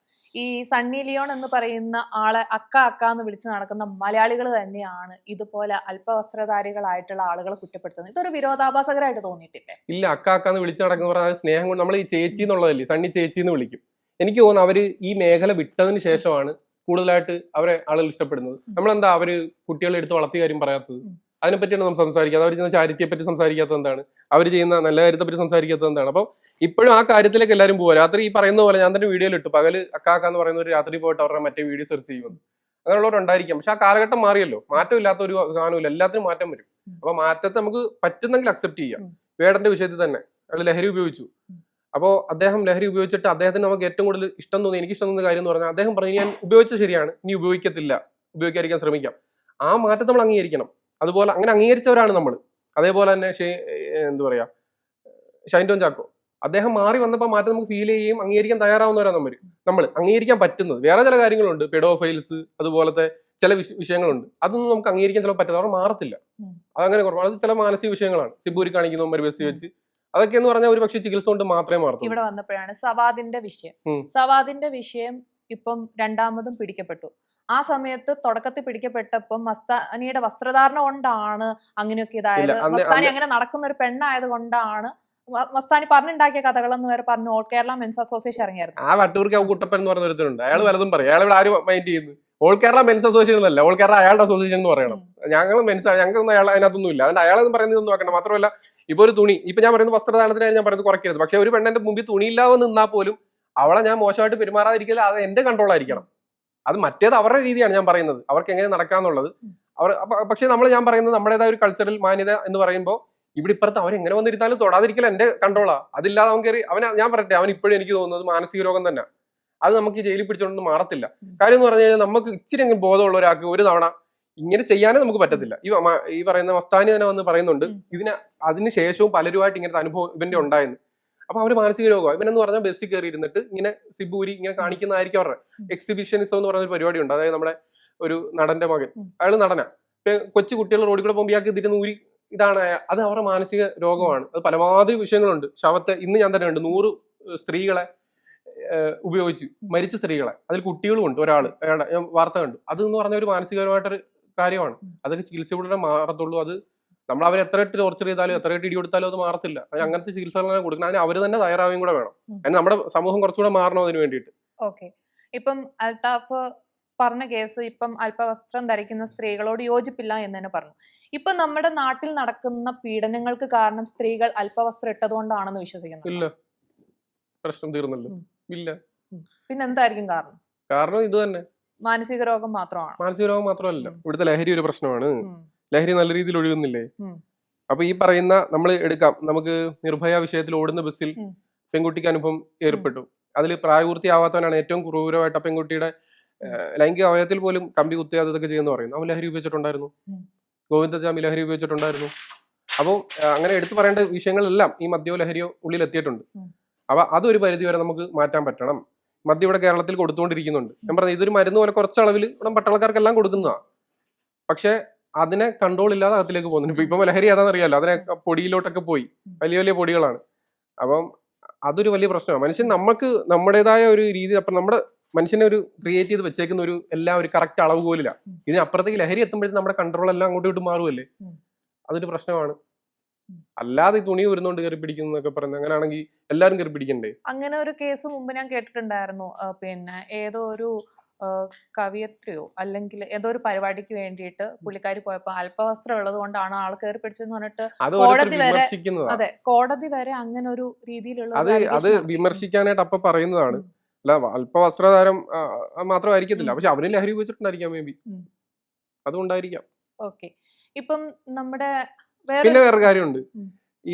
ഈ സണ്ണി ലിയോൺ എന്ന് പറയുന്ന ആളെ അക്ക എന്ന് വിളിച്ച് നടക്കുന്ന മലയാളികൾ തന്നെയാണ് ഇതുപോലെ അല്പവസ്ത്രധാരികളായിട്ടുള്ള ആളുകളെ കുറ്റപ്പെടുത്തുന്നത്. ഇതൊരു വിരോധാഭാസകരമായിട്ട് തോന്നിയിട്ടില്ലേ? ഇല്ല, അക്ക എന്ന് വിളിച്ച് നടക്കുന്ന സ്നേഹം കൊണ്ട് നമ്മൾ ഈ ചേച്ചി എന്നുള്ളതല്ലേ, സണ്ണി ചേച്ചി എന്ന് വിളിക്കും. എനിക്ക് തോന്നുന്നു അവര് ഈ മേഖല വിട്ടതിന് ശേഷമാണ് കൂടുതലായിട്ട് അവരെ ആളുകൾ ഇഷ്ടപ്പെടുന്നത്. നമ്മളെന്താ അവര് കുട്ടികളെ എടുത്ത് വളർത്തിയ കാര്യം പറയാത്തത്? അതിനെപ്പറ്റിയാണ് നമ്മൾ സംസാരിക്കാത്തത്. അവർ ചെയ്യുന്ന ചാരിറ്റിയെ പറ്റി സംസാരിക്കാത്തത് എന്താണ്? അവർ ചെയ്യുന്ന നല്ല കാര്യത്തെ പറ്റി സംസാരിക്കാത്തത് എന്താണ്? അപ്പം ഇപ്പോഴും ആ കാര്യത്തിലേക്ക് എല്ലാവരും പോവുക. രാത്രി ഈ പറയുന്ന പോലെ ഞാൻ തന്നെ വീഡിയോയിൽ ഇട്ടു, പകല് അക്ക എന്ന് പറയുന്ന ഒരു രാത്രി പോയിട്ട് അവരുടെ മറ്റേ വീഡിയോ സെർച്ച് ചെയ്യുമെന്ന്. അങ്ങനെയുള്ളവരുണ്ടായിരിക്കാം. പക്ഷെ ആ കാലഘട്ടം മാറിയല്ലോ, മാറ്റം ഇല്ലാത്ത ഒരു കാണൂല, എല്ലാത്തിനും മാറ്റം വരും. അപ്പൊ മാറ്റത്തെ നമുക്ക് പറ്റുന്നെങ്കിൽ അക്സെപ്റ്റ് ചെയ്യാം. വേടന്റെ വിഷയത്തിൽ തന്നെ അയാൾ ലഹരി ഉപയോഗിച്ചു. അപ്പോൾ അദ്ദേഹം ലഹരി ഉപയോഗിച്ചിട്ട് അദ്ദേഹത്തിന് നമുക്ക് ഏറ്റവും കൂടുതൽ ഇഷ്ടം തോന്നി, എനിക്ക് ഇഷ്ടം തോന്നുന്ന കാര്യം എന്ന് പറഞ്ഞാൽ അദ്ദേഹം പറഞ്ഞു, ഞാൻ ഉപയോഗിച്ചത് ശരിയാണ്, ഇനി ഉപയോഗിക്കത്തില്ല, ഉപയോഗിക്കാതിരിക്കാൻ ശ്രമിക്കാം. ആ മാറ്റത്തെ നമ്മൾ അംഗീകരിക്കണം. അതുപോലെ അങ്ങനെ അംഗീകരിച്ചവരാണ് നമ്മൾ. അതേപോലെ തന്നെ എന്താ പറയാ, ഷൈൻ ടോം ചാക്കോ, അദ്ദേഹം മാറി വന്നപ്പോൾ മാറ്റം നമുക്ക് ഫീൽ ചെയ്യുകയും അംഗീകരിക്കാൻ തയ്യാറാവുന്നവരാണ് നമ്മൾ അംഗീകരിക്കാൻ പറ്റുന്നത്. വേറെ ചില കാര്യങ്ങളുണ്ട്, പെഡോഫൈൽസ് അതുപോലത്തെ ചില വിഷയങ്ങളുണ്ട്, അതൊന്നും നമുക്ക് അംഗീകരിക്കാൻ ചിലപ്പോൾ പറ്റില്ല, അവർ മാറത്തില്ല, അതങ്ങനെ കുറവാണ്. അത് ചില മാനസിക വിഷയങ്ങളാണ്, സിബൂരി കാണിക്കുന്നവന്മാർ ബസ് വെച്ച്, അതൊക്കെ എന്ന് പറഞ്ഞാൽ ഒരു പക്ഷേ ചികിത്സ കൊണ്ട് മാത്രമേ മാറൂ. ഇവിടെ വന്നപ്പോഴാണ് സവാദിന്റെ വിഷയം ഇപ്പം രണ്ടാമതും പിടിക്കപ്പെട്ടു. ആ സമയത്ത് തുടക്കത്തിൽ പിടിക്കപ്പെട്ടപ്പം മസ്താനിയുടെ വസ്ത്രധാരണ കൊണ്ടാണ് അങ്ങനെയൊക്കെ ഇതായത്, മസ്താനി അങ്ങനെ നടക്കുന്ന ഒരു പെണ്ണായത് കൊണ്ടാണ് മസ്താനി പറഞ്ഞുണ്ടാക്കിയ കഥകളെന്ന് വരെ പറഞ്ഞു ഓൾ കേരള മെൻസ് അസോസിയേഷൻ ഇറങ്ങിയായിരുന്നു. ആ വട്ടൂർക്ക് കുട്ടപ്പൻ എന്ന് പറഞ്ഞ ഒരുത്തരുണ്ട്, അയാൾ വലതും പറയും, അയാൾ ഇവിടെ ആരും മൈൻഡ് ചെയ്യുന്നു. ഓൾ കേരള മെൻസ് അസോസിയേഷൻ എന്നല്ല, ഓൾ കേരള അയാളുടെ അസോസിയേഷൻ എന്ന് പറയണം. ഞങ്ങൾ മെൻസ്, ഞങ്ങൾക്കൊന്നും അയാൾ അതിനകത്തൊന്നും ഇല്ല. അതുകൊണ്ട് അയാളെന്ന് പറയുന്നത് നോക്കണം. മാത്രമല്ല ഇപ്പൊ ഒരു തുണി, ഇപ്പൊ ഞാൻ പറയുന്നത് വസ്ത്രധാരണത്തിനായി ഞാൻ പറയുന്നത് കുറയ്ക്കരുത്, പക്ഷെ ഒരു പെണ്ണിന്റെ മുമ്പിൽ തുണിയില്ലാതെ നിന്നാൽ പോലും അവളെ ഞാൻ മോശമായിട്ട് പെരുമാറാതിരിക്കില്ല, അത് എന്റെ കൺട്രോൾ ആയിരിക്കണം. അത് മറ്റേത് അവരുടെ രീതിയാണ് ഞാൻ പറയുന്നത്, അവർക്ക് എങ്ങനെ നടക്കാന്നുള്ളത്. പക്ഷെ ഞാൻ പറയുന്നത് നമ്മുടേതായ ഒരു കൾച്ചറൽ മാന്യത എന്ന് പറയുമ്പോൾ ഇവിടെ ഇപ്പുറത്ത് അവൻ എങ്ങനെ വന്നിരുന്നാലും തൊടാതിരിക്കൽ എന്റെ കൺട്രോളാ. അതില്ലാതെ അവൻ കയറി ഞാൻ പറയട്ടെ, അവൻ ഇപ്പോഴും എനിക്ക് തോന്നുന്നത് മാനസിക രോഗം തന്നെ. അത് നമുക്ക് ജയിലിൽ പിടിച്ചോണ്ട് മാറത്തില്ല. കാര്യം എന്ന് പറഞ്ഞു കഴിഞ്ഞാൽ നമുക്ക് ഇച്ചിരി ബോധമുള്ള ഒരാൾക്ക് ഒരു തവണ ഇങ്ങനെ ചെയ്യാനേ നമുക്ക് പറ്റത്തില്ല. ഈ പറയുന്ന മസ്താനി തന്നെ വന്ന് പറയുന്നുണ്ട് അതിന് ശേഷവും പലരുമായിട്ട് ഇങ്ങനത്തെ അനുഭവം ഇവന്റെ ഉണ്ടായെന്ന്. അപ്പൊ അവര് മാനസിക രോഗമാണ്. ഇവനെന്ന് പറഞ്ഞാൽ ബസ്സിൽ കയറി ഇരുന്നിട്ട് ഇങ്ങനെ സിബൂരി ഇങ്ങനെ കാണിക്കുന്നതായിരിക്കും അവരുടെ എക്സിബിഷനിസം എന്ന് പറയുന്ന ഒരു പരിപാടി ഉണ്ട്. അതായത് നമ്മുടെ ഒരു നടന്റെ മകൻ, അയാൾ നടനാ, കൊച്ചു കുട്ടികൾ റോഡിൽ കൂടെ പോകുമ്പോൾ ഇയാൾക്ക് ഇതിന് ഊരി ഇതാണ്, അത് അവരുടെ മാനസിക രോഗമാണ്. അത് പലമാതിരി വിഷയങ്ങളുണ്ട്. ശവത്തെ ഇന്ന് ഞാൻ തന്നെ ഉണ്ട് 100 സ്ത്രീകളെ ഉപയോഗിച്ച് മരിച്ച സ്ത്രീകളെ, അതിൽ കുട്ടികളും ഉണ്ട്. അയാളുടെ ഞാൻ വാർത്ത കണ്ടു. അതെന്ന് പറഞ്ഞ ഒരു മാനസികപരമായിട്ടൊരു കാര്യമാണ്. അതൊക്കെ ചികിത്സയിലൂടെ മാറത്തുള്ളൂ. അത് നമ്മൾ അവരെ എത്ര ഇട്ട് ടോർച്ചർ ചെയ്താലും എത്ര ഇട്ട് ഇടി കൊടുത്താലും അത് മാറത്തില്ല. അതിന് അങ്ങനത്തെ ചികിത്സകളാണ് കൊടുക്കുന്നത്. അതിന് അവർ തന്നെ തയ്യാറാവുകയും കൂടെ വേണം. അതിന് നമ്മുടെ സമൂഹം കുറച്ചുകൂടെ മാറണം അതിന് വേണ്ടിയിട്ട്. ഓക്കെ, ഇപ്പം അൽത്താഫ് പറഞ്ഞ കേസ്, ഇപ്പം അല്പവസ്ത്രം ധരിക്കുന്ന സ്ത്രീകളോട് യോജിപ്പില്ല എന്ന് തന്നെ പറഞ്ഞു. ഇപ്പൊ നമ്മുടെ നാട്ടിൽ നടക്കുന്ന പീഡനങ്ങൾക്ക് കാരണം സ്ത്രീകൾ അല്പവസ്ത്രം ഇട്ടതുകൊണ്ടാണെന്ന് വിശ്വസിക്കുന്നു? ഇല്ല, പ്രശ്നം തീർന്നല്ലോ. ഇല്ല, പിന്നെ എന്തായിരിക്കും കാരണം? കാരണം ഇത് തന്നെ, മാനസിക രോഗം മാത്രമാണ്. മാനസിക രോഗം മാത്രമല്ല, ഇവിടുത്തെ ലഹരി ഒരു പ്രശ്നമാണ്. ലഹരി നല്ല രീതിയിൽ ഒഴുകുന്നില്ലേ? അപ്പൊ ഈ പറയുന്ന നമ്മൾ എടുക്കാം, നമുക്ക് നിർഭയ വിഷയത്തിൽ ഓടുന്ന ബസ്സിൽ പെൺകുട്ടിക്ക് അനുഭവം ഏർപ്പെട്ടു. അതിൽ പ്രായപൂർത്തിയാവാത്തവനാണ് ഏറ്റവും ക്രൂരമായിട്ട് ആ പെൺകുട്ടിയുടെ ലൈംഗിക അവയവത്തിൽ പോലും കമ്പി കുത്തി അതൊക്കെ ചെയ്യുന്ന പറയുന്നു. അവൻ ലഹരി ഉപയോഗിച്ചിട്ടുണ്ടായിരുന്നു. ഗോവിന്ദചാമി ലഹരി ഉപയോഗിച്ചിട്ടുണ്ടായിരുന്നു. അപ്പോൾ അങ്ങനെ എടുത്തു പറയേണ്ട വിഷയങ്ങളെല്ലാം ഈ മദ്യവും ലഹരിയോ ഉള്ളിൽ എത്തിയിട്ടുണ്ട്. അപ്പൊ അതൊരു പരിധി വരെ നമുക്ക് മാറ്റാൻ പറ്റണം. മദ്യം ഇവിടെ കേരളത്തിൽ കൊടുത്തുകൊണ്ടിരിക്കുന്നുണ്ട്. ഞാൻ പറഞ്ഞത് ഇതൊരു മരുന്ന് പോലെ കുറച്ച് അളവിൽ ഇവിടെ പട്ടാളക്കാർക്കെല്ലാം കൊടുക്കുന്നതാണ്. പക്ഷെ അതിനെ കൺട്രോൾ ഇല്ലാതെ അകത്തിലേക്ക് പോകുന്നുണ്ട്. ഇപ്പൊ ലഹരി അതാണെന്നറിയാലോ, അതിനെ പൊടിയിലോട്ടൊക്കെ പോയി, വലിയ വലിയ പൊടികളാണ്. അപ്പം അതൊരു വലിയ പ്രശ്നമാണ്. മനുഷ്യൻ നമുക്ക് നമ്മുടേതായ ഒരു രീതി, അപ്പൊ നമ്മുടെ മനുഷ്യനെ ഒരു ക്രിയേറ്റ് ചെയ്ത് വെച്ചേക്കുന്ന ഒരു എല്ലാം ഒരു കറക്റ്റ് അളവ് പോലില്ല. ഇതിന് അപ്പുറത്തേക്ക് ലഹരി എത്തുമ്പോഴത്തേക്കും നമ്മുടെ കൺട്രോൾ എല്ലാം അങ്ങോട്ടും ഇങ്ങോട്ട് മാറുമല്ലേ. അതൊരു പ്രശ്നമാണ്. അല്ലാതെ ഈ തുണി വരുന്നോണ്ട് കയറി പിടിക്കുന്നൊക്കെ പറയുന്നത്, അങ്ങനെയാണെങ്കിൽ എല്ലാരും കയറി പിടിക്കണ്ടേ? അങ്ങനെ ഒരു കേസ് മുമ്പ് ഞാൻ കേട്ടിട്ടുണ്ടായിരുന്നു. പിന്നെ ഏതോ ഒരു കവിയത്രിയോ അല്ലെങ്കിൽ ഏതോ ഒരു പരിപാടിക്ക് വേണ്ടിയിട്ട് പുള്ളിക്കാരി പോയപ്പോ അല്പവസ്ത്രം ഉള്ളത് കൊണ്ടാണ് ആൾ കയറി പിടിച്ചെന്ന് പറഞ്ഞിട്ട് കോടതി വരെ അങ്ങനെ ഒരു രീതിയിലുള്ള അത് വിമർശിക്കാനായിട്ട് അപ്പൊ പറയുന്നതാണ്. അല്ല, അല്പവസ്ത്രധാരം മാത്രമായിരിക്കത്തില്ല, പക്ഷെ അവന് ലഹരി ഉപയോഗിച്ചിട്ടുണ്ടായിരിക്കാം, മേ ബി അതുകൊണ്ടായിരിക്കാം. ഓക്കെ, ഇപ്പം നമ്മുടെ പിന്നെ വേറെ കാര്യമുണ്ട്.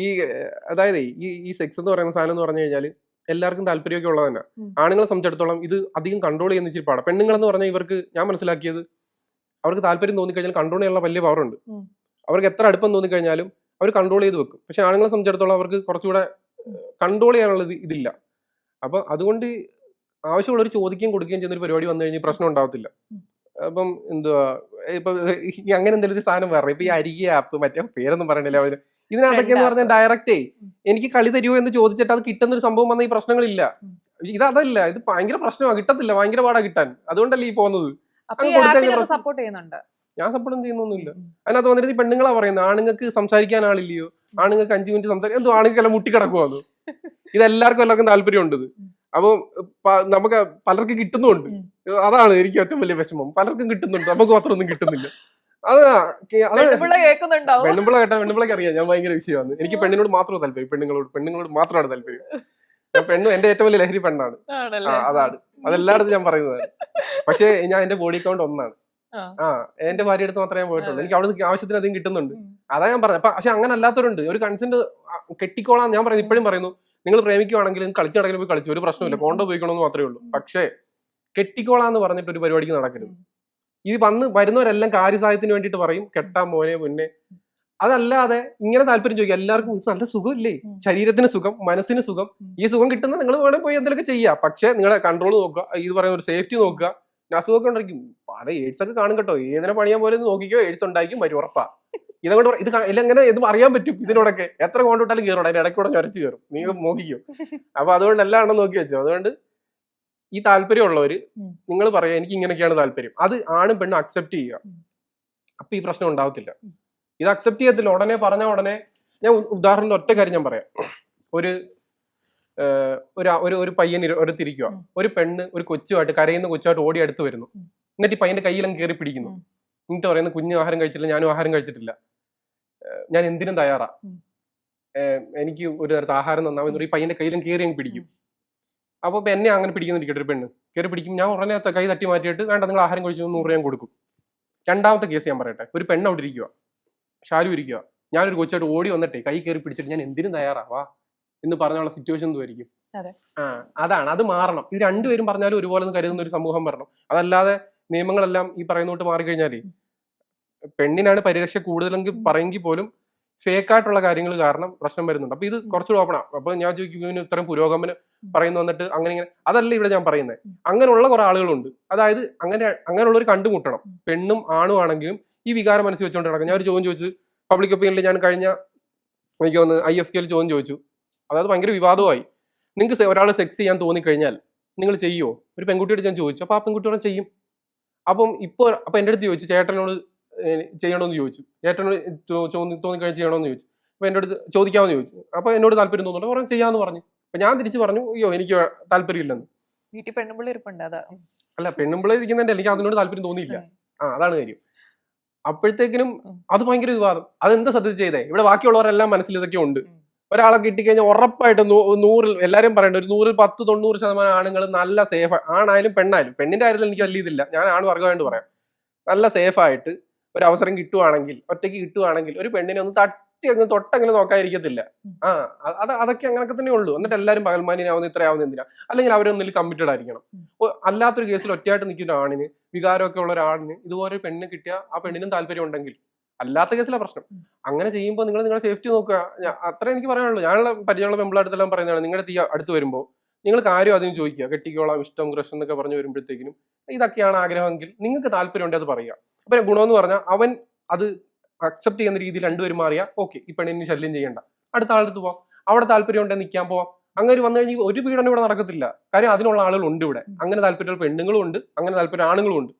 അതായത് ഈ സെക്സ് എന്ന് പറയുന്ന സാധനം എന്ന് പറഞ്ഞു കഴിഞ്ഞാൽ എല്ലാവർക്കും താല്പര്യമൊക്കെ ഉള്ളത് തന്നെ. ആണുങ്ങളെ സംബന്ധിച്ചിടത്തോളം ഇത് അധികം കൺട്രോൾ ചെയ്യുന്ന ഇച്ചിരി പാടാണ്. പെണ്ണുങ്ങളെന്ന് പറഞ്ഞാൽ ഇവർക്ക് ഞാൻ മനസ്സിലാക്കിയത് അവർക്ക് താല്പര്യം തോന്നിക്കഴിഞ്ഞാൽ കൺട്രോൾ ചെയ്യാനുള്ള വലിയ പവർ ഉണ്ട്. അവർക്ക് എത്ര അടുപ്പം തോന്നിക്കഴിഞ്ഞാലും അവർ കൺട്രോൾ ചെയ്ത് വെക്കും. പക്ഷെ ആണുങ്ങളെ സംബന്ധിച്ചിടത്തോളം അവർക്ക് കുറച്ചുകൂടെ കൺട്രോൾ ചെയ്യാനുള്ള ഇത് ഇല്ല. അപ്പൊ അതുകൊണ്ട് ആവശ്യമുള്ളവർ ചോദിക്കുകയും കൊടുക്കുകയും ചെയ്യുന്ന ഒരു പരിപാടി വന്നു കഴിഞ്ഞാൽ പ്രശ്നം ഉണ്ടാവത്തില്ല. അപ്പം എന്തുവാ ഇപ്പൊ അങ്ങനെ എന്തെങ്കിലും ഒരു സാധനം പറഞ്ഞു, ഇപ്പൊ ഈ അരികെ ആപ്പ് മറ്റേ പേരൊന്നും പറയണില്ല അവര്, ഇതിനകത്തൊക്കെ എന്ന് പറഞ്ഞാൽ ഡയറക്റ്റേ എനിക്ക് കളി തരുമോ എന്ന് ചോദിച്ചിട്ട് അത് കിട്ടുന്ന ഒരു സംഭവം വന്ന ഈ പ്രശ്നങ്ങളില്ല. അതല്ല, ഇത് ഭയങ്കര പ്രശ്നമാണ്, കിട്ടത്തില്ല, ഭയങ്കര പാടാ കിട്ടാൻ. അതുകൊണ്ടല്ലേ ഈ പോകുന്നത്. ഞാൻ സപ്പോർട്ടും ചെയ്യുന്നൊന്നുമില്ല. അതിനകത്ത് വന്നിട്ട് ഈ പെണ്ണുങ്ങളാ പറയുന്നത് ആണുങ്ങൾക്ക് സംസാരിക്കാൻ ആളില്ലയോ, ആണുങ്ങൾക്ക് 5 മിനിറ്റ് സംസാരിക്കാൻ, എന്തോ ആണുങ്ങൾക്കെല്ലാം മുട്ടിക്കിടക്കുവാന്ന്. ഇതെല്ലാവർക്കും താല്പര്യമുണ്ട്. അപ്പൊ നമുക്ക് പലർക്കും കിട്ടുന്നുണ്ട്. അതാണ് എനിക്ക് ഏറ്റവും വലിയ വിഷമം. പലർക്കും കിട്ടുന്നുണ്ട്, നമുക്ക് മാത്രമൊന്നും കിട്ടുന്നില്ല. പെണ്ണുമ്പിള്ള പെണ്ണുമ്പിളക്ക് അറിയാം ഞാൻ ഭയങ്കര വിഷയമാണ്. എനിക്ക് പെണ്ണിനോട് മാത്രമേ താല്പര്യം, പെണ്ണുങ്ങളോട് മാത്രമാണ് താല്പര്യം. എന്റെ ഏറ്റവും വലിയ ലഹരി പെണ്ണാണ്. അതാണ് അതെല്ലായിടത്തും ഞാൻ പറയുന്നതാണ്. പക്ഷെ ഞാൻ എന്റെ ബോഡി കൗണ്ട് 1 എന്റെ ഭാര്യ അടുത്ത് മാത്രമേ ഞാൻ പോയിട്ടുള്ളൂ. എനിക്ക് അവിടെ ആവശ്യത്തിന് അധികം കിട്ടുന്നുണ്ട്. അതാ ഞാൻ പറഞ്ഞത്. പക്ഷെ അങ്ങനെ അല്ലാത്തവരുണ്ട്. ഒരു കൺസെന്റ് കെട്ടിക്കോളാൻ ഞാൻ പറയുന്നത് ഇപ്പോഴും പറയുന്നു, നിങ്ങൾ പ്രേമിക്കുവാണെങ്കിൽ കളിച്ചു നടക്കലും പോയി കളിച്ചു, ഒരു പ്രശ്നമില്ല, കോണ്ടോ ഉപയോഗിക്കണമെന്ന് മാത്രമേ ഉള്ളൂ. പക്ഷേ കെട്ടിക്കോളാന്ന് പറഞ്ഞിട്ട് ഒരു പരിപാടിക്ക് നടക്കരുത്. ഈ വരുന്നവരെല്ലാം കാര്യസാധ്യത്തിന് വേണ്ടിയിട്ട് പറയും കെട്ടാൻ മോനെ മുന്നേ. അതല്ലാതെ ഇങ്ങനെ താല്പര്യം ചോദിക്കുക. എല്ലാവർക്കും നല്ല സുഖമില്ലേ, ശരീരത്തിന് സുഖം, മനസ്സിന് സുഖം. ഈ സുഖം കിട്ടുന്ന നിങ്ങൾ വേണമെങ്കിൽ പോയി എന്തെങ്കിലുമൊക്കെ ചെയ്യുക. പക്ഷെ നിങ്ങളെ കൺട്രോൾ നോക്കുക, ഇത് പറയുന്ന ഒരു സേഫ്റ്റി നോക്കുക. അസുഖമൊക്കെ ഉണ്ടായിരിക്കും, പല എയ്ഡ്സ് ഒക്കെ കാണും കേട്ടോ. ഏതിനെ പണിയാൻ പോലെ നോക്കിക്കോ, എയ്ഡ്സ് ഉണ്ടായിരിക്കും, വരും ഉറപ്പാ. ഇതങ്ങോട്ട് ഇതെങ്ങനെ ഇത് അറിയാൻ പറ്റും. ഇതിനോടൊക്കെ എത്ര കൊണ്ടിട്ടാലും കയറും, അതിന്റെ ഇടയ്ക്കൂടെ ഞരച്ച് കയറും. നീ നോക്കിക്കോ. അപ്പൊ അതുകൊണ്ട് എല്ലാം എണ്ണം നോക്കി വെച്ചോ. അതുകൊണ്ട് ഈ താല്പര്യമുള്ളവര് നിങ്ങൾ പറയാ എനിക്ക് ഇങ്ങനെയൊക്കെയാണ് താല്പര്യം, അത് ആണും പെണ്ണും അക്സെപ്റ്റ് ചെയ്യുക. അപ്പൊ ഈ പ്രശ്നം ഉണ്ടാവത്തില്ല. ഇത് അക്സെപ്റ്റ് ചെയ്യത്തില്ല. ഉടനെ പറഞ്ഞ ഉടനെ ഞാൻ ഉദാഹരണം ഒറ്റ കാര്യം ഞാൻ പറയാം. ഒരു ഒരു പയ്യൻ തിരിക്കുക, ഒരു പെണ്ണ് ഒരു കൊച്ചുമായിട്ട് കരയുന്ന കൊച്ചുമായിട്ട് ഓടി അടുത്ത് വരുന്നു. എന്നിട്ട് ഈ പയ്യന്റെ കയ്യിലും കയറി പിടിക്കുന്നു. എന്നിട്ട് പറയുന്നത് കുഞ്ഞ് ആഹാരം കഴിച്ചില്ല, ഞാനും ആഹാരം കഴിച്ചിട്ടില്ല, ഞാൻ എന്തിനും തയ്യാറാ, എനിക്ക് ഒരു തരത്തിൽ ആഹാരം തന്നാമെന്ന് ഈ പയ്യന്റെ കയ്യിലും കയറി അങ്ങ് പിടിക്കും. അപ്പൊ എന്നെ അങ്ങനെ പിടിക്കുന്നിരിക്കട്ടെ, ഒരു പെണ്ണ് കയറി പിടിക്കും. ഞാൻ ഉടനെ കൈ തട്ടി മാറ്റിയിട്ട് വേണ്ട നിങ്ങൾ ആഹാരം കഴിച്ചു 100 രൂപ ഞാൻ കൊടുക്കും. രണ്ടാമത്തെ കേസ് ഞാൻ പറയട്ടെ. ഒരു പെണ്ണ് അവിടെ ഇരിക്കുക, ഷാലു ഇരിക്കുക, ഞാനൊരു കൊച്ചായിട്ട് ഓടി വന്നിട്ടേ കൈ കയറി പിടിച്ചിട്ട് ഞാൻ എന്തിനും തയ്യാറാവാ എന്ന് പറഞ്ഞുള്ള സിറ്റുവേഷൻ എന്തുമായിരിക്കും? അതാണ്, അത് മാറണം. ഇത് രണ്ടുപേരും പറഞ്ഞാലും ഒരുപോലെ കരുതുന്ന ഒരു സമൂഹം വരണം. അതല്ലാതെ നിയമങ്ങളെല്ലാം ഈ പറയുന്നോട്ട് മാറിക്കഴിഞ്ഞാല് പെണ്ണിനാണ് പരിരക്ഷ കൂടുതലെങ്കിൽ പറയെങ്കിൽ പോലും ഫേക്കായിട്ടുള്ള കാര്യങ്ങൾ കാരണം പ്രശ്നം വരുന്നുണ്ട്. അപ്പൊ ഇത് കുറച്ചുകൂടെ ഓപ്പണാ. അപ്പൊ ഞാൻ ചോദിക്കും ഇവന് ഇത്രയും പുരോഗമനം പറയുന്നു വന്നിട്ട് അങ്ങനെ ഇങ്ങനെ. അതല്ല ഇവിടെ ഞാൻ പറയുന്നത്. അങ്ങനെയുള്ള കുറെ ആളുകളുണ്ട്. അതായത് അങ്ങനെയുള്ളവർ കണ്ടുമുട്ടണം. പെണ്ണും ആണും ആണെങ്കിലും ഈ വികാരം മനസ്സിൽ വെച്ചുകൊണ്ട് നടക്കാം. ഞാൻ ഒരു ചോദ്യം ചോദിച്ചു പബ്ലിക് ഒപ്പീനിയനിൽ. ഞാൻ കഴിഞ്ഞ എനിക്ക് തോന്നുന്നു IFK ചോദ്യം ചോദിച്ചു. അതായത് ഭയങ്കര വിവാദമായി. നിങ്ങൾക്ക് ഒരാൾ സെക്സ് ചെയ്യാൻ തോന്നിക്കഴിഞ്ഞാൽ നിങ്ങൾ ചെയ്യുമോ? ഒരു പെൺകുട്ടിയോട് ഞാൻ ചോദിച്ചു. അപ്പൊ ആ പെൺകുട്ടിയോടെ ചെയ്യും. അപ്പൊ എന്റെ അടുത്ത് ചോദിച്ചു ചേട്ടനോട് ചെയ്യണമെന്ന് ചോദിച്ചു. ചേട്ടനോട് തോന്നിക്കഴിഞ്ഞാൽ ചെയ്യണമെന്ന് ചോദിച്ചു. അപ്പൊ എന്റെ അടുത്ത് ചോദിക്കാമെന്ന് ചോദിച്ചു. അപ്പൊ എന്നോട് താല്പര്യം തോന്നുന്നുണ്ട്, പറഞ്ഞു ചെയ്യാന്ന് പറഞ്ഞു. അപ്പൊ ഞാൻ തിരിച്ചു പറഞ്ഞു അയ്യോ എനിക്ക് താല്പര്യമില്ലെന്ന്. വീട്ടിൽ പെണ്ണുമ്പിള്ളി ഇരിപ്പുണ്ട്. അല്ല, പെണ്ണുമ്പിള്ളി ഇരിക്കുന്നതിന്റെ എനിക്ക് അതിനോട് താല്പര്യം തോന്നിയില്ല. അതാണ് കാര്യം. അപ്പോഴത്തേക്കിനും അത് ഭയങ്കര വിവാദം. അതെന്താ സത്യത്തിൽ ചെയ്തേ? ഇവിടെ ബാക്കിയുള്ളവരെല്ലാം മനസ്സിൽ ഇതൊക്കെ ഉണ്ട്. ഒരാളെ കിട്ടിക്കഴിഞ്ഞാൽ ഉറപ്പായിട്ട് 100-ൽ എല്ലാവരും പറയണ്ട, ഒരു 100-ൽ 10-90% ആണുങ്ങൾ നല്ല സേഫ്, ആണായാലും പെണ്ണായാലും. പെണ്ണിന്റെ കാര്യത്തിൽ എനിക്ക് വലിയ ഇതില്ല, ഞാൻ ആണ് വർഗമായിട്ട് പറയാം. നല്ല സേഫായിട്ട് ഒരു അവസരം കിട്ടുവാണെങ്കിൽ, ഒറ്റയ്ക്ക് കിട്ടുവാണെങ്കിൽ ഒരു പെണ്ണിനെ ഒന്ന് തട്ടി അങ്ങ് തൊട്ടങ്ങനെ നോക്കാതിരിക്കത്തില്ല. അതൊക്കെ അങ്ങനെയൊക്കെ തന്നെ ഉള്ളൂ. എന്നിട്ട് എല്ലാവരും പകൽമാനിയാവുന്ന ഇത്രയാവുന്ന എന്തിനാ? അല്ലെങ്കിൽ അവരൊന്നിൽ കമ്മിറ്റഡ് ആയിരിക്കണം. അല്ലാത്തൊരു കേസിൽ ഒറ്റയായിട്ട് നിൽക്കുന്ന ആണിന്, വികാരമൊക്കെ ഉള്ള ഒരാണിന് ഇതുപോലെ ഒരു പെണ്ണിനെ കിട്ടിയാൽ ആ പെണ്ണിനും താല്പര്യം ഉണ്ടെങ്കിൽ, അല്ലാത്ത കേസിലാണ് പ്രശ്നം. അങ്ങനെ ചെയ്യുമ്പോൾ നിങ്ങൾ നിങ്ങളുടെ സേഫ്റ്റി നോക്കുക. അത്ര എനിക്ക് പറയാനുള്ളൂ. ഞാനുള്ള പരിചയമുള്ള പെമ്പിളടുത്തെല്ലാം പറയുന്നതാണ്, നിങ്ങളുടെ തീ അടുത്ത് വരുമ്പോൾ നിങ്ങൾ കാര്യം ആദ്യം ചോദിക്കുക. കെട്ടിക്കോളാം, ഇഷ്ടം, ക്രഷ് എന്നൊക്കെ പറഞ്ഞു വരുമ്പോഴത്തേക്കിനും ഇതൊക്കെയാണ് ആഗ്രഹമെങ്കിൽ നിങ്ങൾക്ക് താല്പര്യം ഉണ്ടെങ്കിൽ അത് പറയുക. അപ്പൊ ഗുണമെന്ന് പറഞ്ഞാൽ അവൻ അത് അക്സെപ്റ്റ് ചെയ്യുന്ന രീതിയിൽ രണ്ടുപേരും മാറിയാൽ ഓക്കെ, ഈ പെണ്ണിന് ശല്യം ചെയ്യണ്ട, അടുത്ത ആളടുത്ത് പോവാം. അവിടെ താല്പര്യം ഉണ്ടെങ്കിൽ നിൽക്കാൻ പോവാം. അങ്ങനെ വന്നു കഴിഞ്ഞാൽ ഒരു പീഡനം ഇവിടെ നടക്കത്തില്ല. കാര്യം അതിനുള്ള ആളുകളുണ്ട് ഇവിടെ. അങ്ങനെ താല്പര്യമുള്ള പെണ്ണുങ്ങളും ഉണ്ട്, അങ്ങനെ താല്പര്യം ആണുങ്ങളും ഉണ്ട്.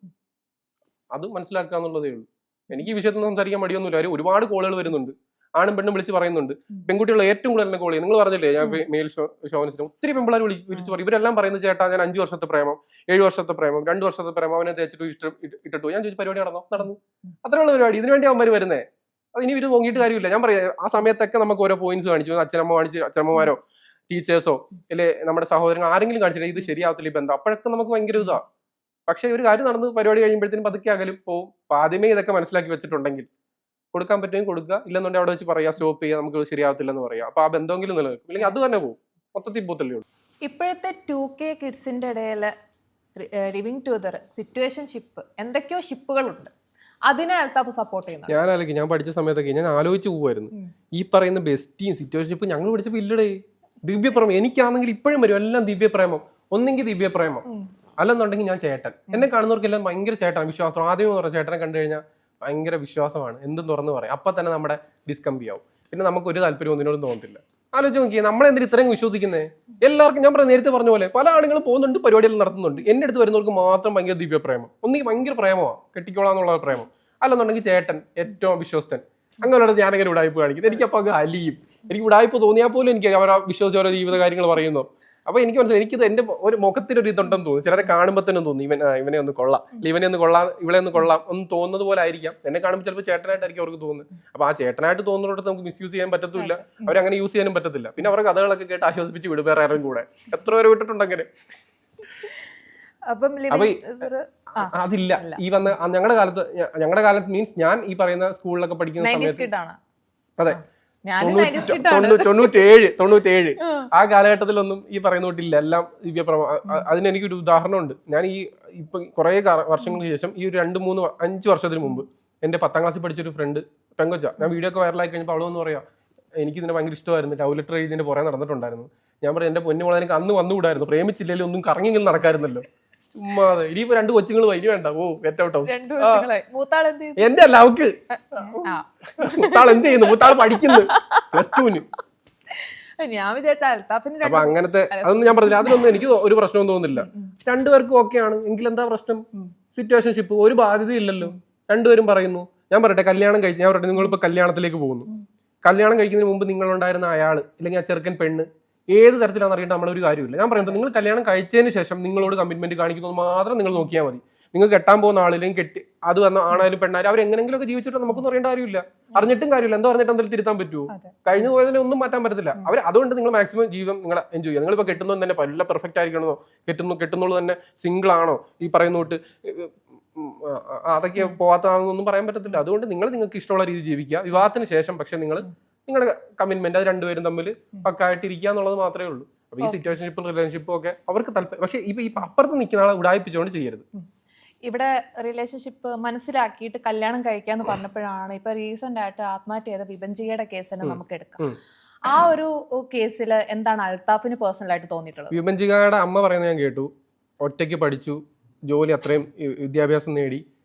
അത് മനസ്സിലാക്കുക എന്നുള്ളതേ ഉള്ളൂ. എനിക്ക് ഈ വിഷയത്തിൽ സംസാരിക്കാൻ മടിയൊന്നുമില്ല. കാര്യം ഒരുപാട് കോളുകൾ വരുന്നുണ്ട്, ആണും പെണ്ണും വിളിച്ച് പറയുന്നുണ്ട്. പെൺകുട്ടികൾ ഏറ്റവും കൂടുതൽ എന്നെ കോൾ ചെയ്യും. നിങ്ങൾ പറഞ്ഞില്ലേ ഞാൻ മെയിൽ ഷോവിനിസ്റ്റും ഒത്തിരി പെൺപിള്ളേർ വിളിച്ച് പറയും. ഇവരെല്ലാം പറയുന്നത് ചേട്ടാ ഞാൻ 5 വർഷത്തെ പ്രേമം, 7 വർഷത്തെ പ്രേമം, 2 വർഷത്തെ പ്രേമം, അവനെ തേച്ചിട്ട് ഇട്ടിട്ടു. ഞാൻ ചോദിച്ചു പരിപാടി നടന്നു. അത്രയുള്ള പരിപാടി. ഇതിനുവേണ്ടി അവന്മാർ വരുന്നേ. അത് ഇനി ഇത് നോക്കിയിട്ട് കാര്യമില്ല. ഞാൻ പറയാം, ആ സമയത്തൊക്കെ നമുക്ക് ഓരോ പോയിന്റ്സ് കാണിച്ചു, അച്ഛനമ്മമാരോ ടീച്ചേഴ്സോ അല്ലെ നമ്മുടെ സഹോദരങ്ങൾ ആരെങ്കിലും കാണിച്ചില്ല ഇത് ശരിയാവത്തില്ല ഈ ബന്ധം. അപ്പോഴൊക്കെ നമുക്ക് ഭയങ്കര ഇതാ. പക്ഷെ ഒരു കാര്യം നടന്ന് പരിപാടി കഴിയുമ്പോഴത്തേനും പതുക്കെ അകലും പോവും. ആദ്യമേ ഇതൊക്കെ മനസ്സിലാക്കി വെച്ചിട്ടുണ്ടെങ്കിൽ കൊടുക്കാൻ പറ്റുമെങ്കിൽ കൊടുക്കുക, ഇല്ലെന്നുണ്ടെങ്കിൽ അവിടെ വെച്ച് പറയാ സ്റ്റോപ്പ് ചെയ്യാം, നമുക്ക് ശരിയാവത്തില്ലെന്ന് പറയാം. അപ്പൊ ആ ബന്ധമെങ്കിലും നിലനിൽക്കും. അല്ലെങ്കിൽ അത് തന്നെ പോകും, മൊത്തത്തിൽ പോത്തല്ലേ ഉള്ളൂ. ഇപ്പോഴത്തെ 2K കിഡ്സിന്റെ ഇടയിൽ ലിവിങ് ടുഗദർ, സിറ്റുവേഷൻഷിപ്പ്, എന്തൊക്കെയോ ഷിപ്പുകളുണ്ട്. അതിനെ അൽത്താഫ് സപ്പോർട്ട് ചെയ്യുന്നത്. ഞാൻ പഠിച്ച സമയത്തൊക്കെ ഞാൻ ആലോചിച്ച് പോവായിരുന്നു ഈ പറയുന്ന ബെസ്റ്റിയും സിറ്റുവേഷൻഷിപ്പ്. ഞങ്ങൾ പഠിച്ചപ്പോൾ ഇല്ലടേ ദിവ്യപ്രേമം. എനിക്കാണെങ്കിൽ ഇപ്പോഴും വരും എല്ലാം ദിവ്യപ്രേമം. ഒന്നെങ്കിൽ ദിവ്യപ്രേമം, അല്ലെന്നുണ്ടെങ്കിൽ ഞാൻ ചേട്ടൻ. എന്നെ കാണുന്നവർക്കെല്ലാം ഭയങ്കര ചേട്ടൻ വിശ്വാസം. ആദ്യം പറഞ്ഞ ചേട്ടനെ കണ്ടു കഴിഞ്ഞാൽ ഭയങ്കര വിശ്വാസമാണ്, എന്തും തുറന്ന് പറയാം. അപ്പൊ തന്നെ നമ്മുടെ ഡിസ്കംബിയാവും. പിന്നെ നമുക്ക് ഒരു താല്പര്യം ഒന്നിനോടും തോന്നത്തില്ല. ആലോചിച്ച് നോക്കിയേ, നമ്മളെന്തിനും ഇത്രയും വിശ്വസിക്കുന്നേ? എല്ലാവർക്കും ഞാൻ നേരത്തെ പറഞ്ഞ പോലെ പല ആളുകളും പോകുന്നുണ്ട്, പരിപാടികൾ നടത്തുന്നുണ്ട്. എന്റെ അടുത്ത് വരുന്നവർക്ക് മാത്രം ഭയങ്കര ദിവ്യപ്രേമം. ഒന്നെങ്കിൽ ഭയങ്കര പ്രേമമാണ്, കെട്ടിക്കോളാന്നുള്ള പ്രേമം, അല്ലെന്നുണ്ടെങ്കിൽ ചേട്ടൻ ഏറ്റവും വിശ്വസ്തൻ. അങ്ങനെ ഞാനെങ്ങനെ ഉടായ്പ കാണിക്കുന്നത്? എനിക്കപ്പോൾ അങ്ങ് അലിയും. എനിക്ക് ഉടായ്പ തോന്നിയാൽ പോലും എനിക്ക് അവരെ വിശ്വസിച്ച ഓരോ ജീവിത കാര്യങ്ങൾ പറയുന്നു. അപ്പൊ എനിക്ക് മനസ്സിലായി, എനിക്കിത് എന്റെ ഒരു മുഖത്തിനൊരു ഇതുണ്ടെന്ന് തോന്നുന്നു. ചിലരെ കാണുമ്പോൾ തന്നെ തോന്നി ഇവനെ ഒന്ന് കൊള്ളാം, ഇവനെ ഒന്ന് കൊള്ളാം, ഇവളെ ഒന്ന് കൊള്ളാം ഒന്ന് തോന്നുന്നത് പോലെ ആയിരിക്കാം. എന്നെ കാണുമ്പോൾ ചിലപ്പോൾ ചേട്ടനായിട്ടായിരിക്കും അവർക്ക് തോന്നുന്നത്. അപ്പൊ ആ ചേട്ടനായിട്ട് തോന്നുന്നിടത്ത് നമുക്ക് മിസ്യൂസ് ചെയ്യാൻ പറ്റത്തില്ല, അവരങ്ങനെ യൂസ് ചെയ്യാനും പറ്റത്തില്ല. പിന്നെ അവരുടെ കഥകളൊക്കെ കേട്ട് ആശ്വസിപ്പിച്ച് വിടും വേറെ ആരും കൂടെ. എത്ര പേരെ വിട്ടിട്ടുണ്ട് അങ്ങനെ. അതില്ല ഈ ഞങ്ങളുടെ കാലത്ത് മീൻസ് ഞാൻ ഈ പറയുന്ന സ്കൂളിലൊക്കെ പഠിക്കുന്ന സമയത്ത്, അതെ ഞാൻ 97 ആ കാലഘട്ടത്തിലൊന്നും ഈ പറയുന്ന തൊട്ടില്ല, എല്ലാം അതിന് എനിക്കൊരു ഉദാഹരണമുണ്ട്. ഞാൻ ഈ ഇപ്പൊ കുറെ വർഷങ്ങൾക്ക് ശേഷം ഈ ഒരു 2-3-5 വർഷത്തിന് മുമ്പ് എന്റെ 10ാം ക്ലാസ്സിൽ പഠിച്ചൊരു ഫ്രണ്ട് പെങ്കൊച്ച, ഞാൻ വീഡിയോ ഒക്കെ വൈറലായി കഴിഞ്ഞപ്പോൾ അവളൊന്നും പറയാം എനിക്ക് ഇതിനെ ഭയങ്കര ഇഷ്ടമായിരുന്നു, ലവ് ലെറ്റർ എഴുതിന്റെ പുറകെ നടന്നിട്ടുണ്ടായിരുന്നു. ഞാൻ പറയാം എന്റെ പൊന്നു മോളെ എനിക്ക് അന്ന് വന്നുകൂടായിരുന്നു, പ്രേമിച്ചില്ലെങ്കിൽ ഒന്നും കറങ്ങിയെങ്കിലും നടക്കായിരുന്നല്ലോ. ചുമ്മാതെ ഇനിയിപ്പോ 2 കൊച്ചുങ്ങൾ ഇനി വേണ്ട, ഓ ഗെറ്റ് ഔട്ട് ഹൗസ്. എന്റെ അല്ല അവക്ക്, മൂത്താൾ എന്ത് ചെയ്യുന്നു, മൂത്താൾ പഠിക്കുന്നു +2. ഞാൻ വിചാരിച്ച അപ്പൊ അങ്ങനത്തെ അതൊന്നും ഞാൻ പറഞ്ഞില്ല, അതിനൊന്നും എനിക്ക് ഒരു പ്രശ്നവും തോന്നുന്നില്ല. രണ്ടുപേർക്കും ഓക്കെയാണ് എങ്കിൽ എന്താ പ്രശ്നം? സിറ്റുവേഷൻഷിപ്പ് ഒരു ബാധ്യതയില്ലല്ലോ, രണ്ടുപേരും പറയുന്നു. ഞാൻ പറയട്ടെ, കല്യാണം കഴിച്ച് ഞാൻ പറയട്ടെ, നിങ്ങളിപ്പോ കല്യാണത്തിലേക്ക് പോകുന്നു. കല്യാണം കഴിക്കുന്നതിന് മുമ്പ് നിങ്ങളുണ്ടായിരുന്ന അയാള് അല്ലെങ്കിൽ ആ ചെറുക്കൻ പെണ്ണ് ഏത് തരത്തിലാണെന്ന് അറിയേണ്ട നമ്മളൊരു കാര്യമില്ല. ഞാൻ പറയുന്നത് നിങ്ങൾ കല്യാണം കഴിച്ചതിന് ശേഷം നിങ്ങളോട് കമ്മിറ്റ്മെന്റ് കാണിക്കുന്നത് മാത്രം നിങ്ങൾ നോക്കിയാൽ മതി. നിങ്ങൾ കെട്ടാൻ പോകുന്ന ആളില്ലെങ്കിൽ അത് വന്ന ആണായാലും പെണ്ണായാലും അവർ എങ്ങനെങ്കിലും ഒക്കെ ജീവിച്ചിട്ട് നമുക്കൊന്നും അറിയേണ്ട കാര്യമില്ല, അറിഞ്ഞിട്ടും കാര്യമില്ല. എന്തോ അറിഞ്ഞിട്ട് എന്തെങ്കിലും തിരുത്താൻ പറ്റുമോ? കഴിഞ്ഞു പോയതിനെ ഒന്നും മാറ്റാൻ പറ്റത്തില്ല. അതുകൊണ്ട് നിങ്ങൾ മാക്സിമം ജീവിതം നിങ്ങൾ എൻജോയ് ചെയ്യുക. നിങ്ങളിപ്പോൾ കെട്ടുന്നത് തന്നെ എല്ലാം പെർഫെക്റ്റ് ആയിരിക്കണോ, കെട്ടുന്നുള്ളത് തന്നെ സിംഗിൾ ആണോ, ഈ പറയുന്ന തൊട്ട് അതൊക്കെ പോകാത്തതാണെന്നൊന്നും പറയാൻ പറ്റത്തില്ല. അതുകൊണ്ട് നിങ്ങൾക്ക് ഇഷ്ടമുള്ള രീതി ജീവിക്കുക. വിവാഹത്തിന് ശേഷം പക്ഷെ നിങ്ങളുടെ കമ്മിറ്റ്മെന്റ് അത് രണ്ടുപേരും തമ്മിൽ പക്കായിട്ട് ഇരിക്കുക എന്നുള്ളത് മാത്രമേ ഉള്ളൂ. അപ്പൊ ഈ സിറ്റുവേഷൻഷിപ്പും റിലേഷൻഷിപ്പും ഒക്കെ അവർക്ക് താല്പര്യം. പക്ഷെ ഈ അപ്പുറത്ത് നിൽക്കുന്ന ആളെ ഉടായിപ്പിച്ചുകൊണ്ട് ചെയ്യരുത്. ഇവിടെ റിലേഷൻഷിപ്പ് മനസ്സിലാക്കിയിട്ട് കല്യാണം കഴിക്കാന്ന് പറഞ്ഞപ്പോഴാണ് ഇപ്പൊ റീസെന്റ് ആയിട്ട് ആത്മഹത്യ ചെയ്ത വിഭജിയുടെ കേസ് തന്നെ നമുക്ക് എടുക്കാം. ആ ഒരു കേസിൽ എന്താണ് അൽത്താഫിന് പേഴ്സണൽ ആയിട്ട് തോന്നിയിട്ടുള്ളത്? വിഭജിയുടെ അമ്മ പറയുന്നത് ഞാൻ കേട്ടു. ഒറ്റയ്ക്ക് പഠിച്ചു, ജോലി അത്രയും വിദ്യാഭ്യാസം നേടി,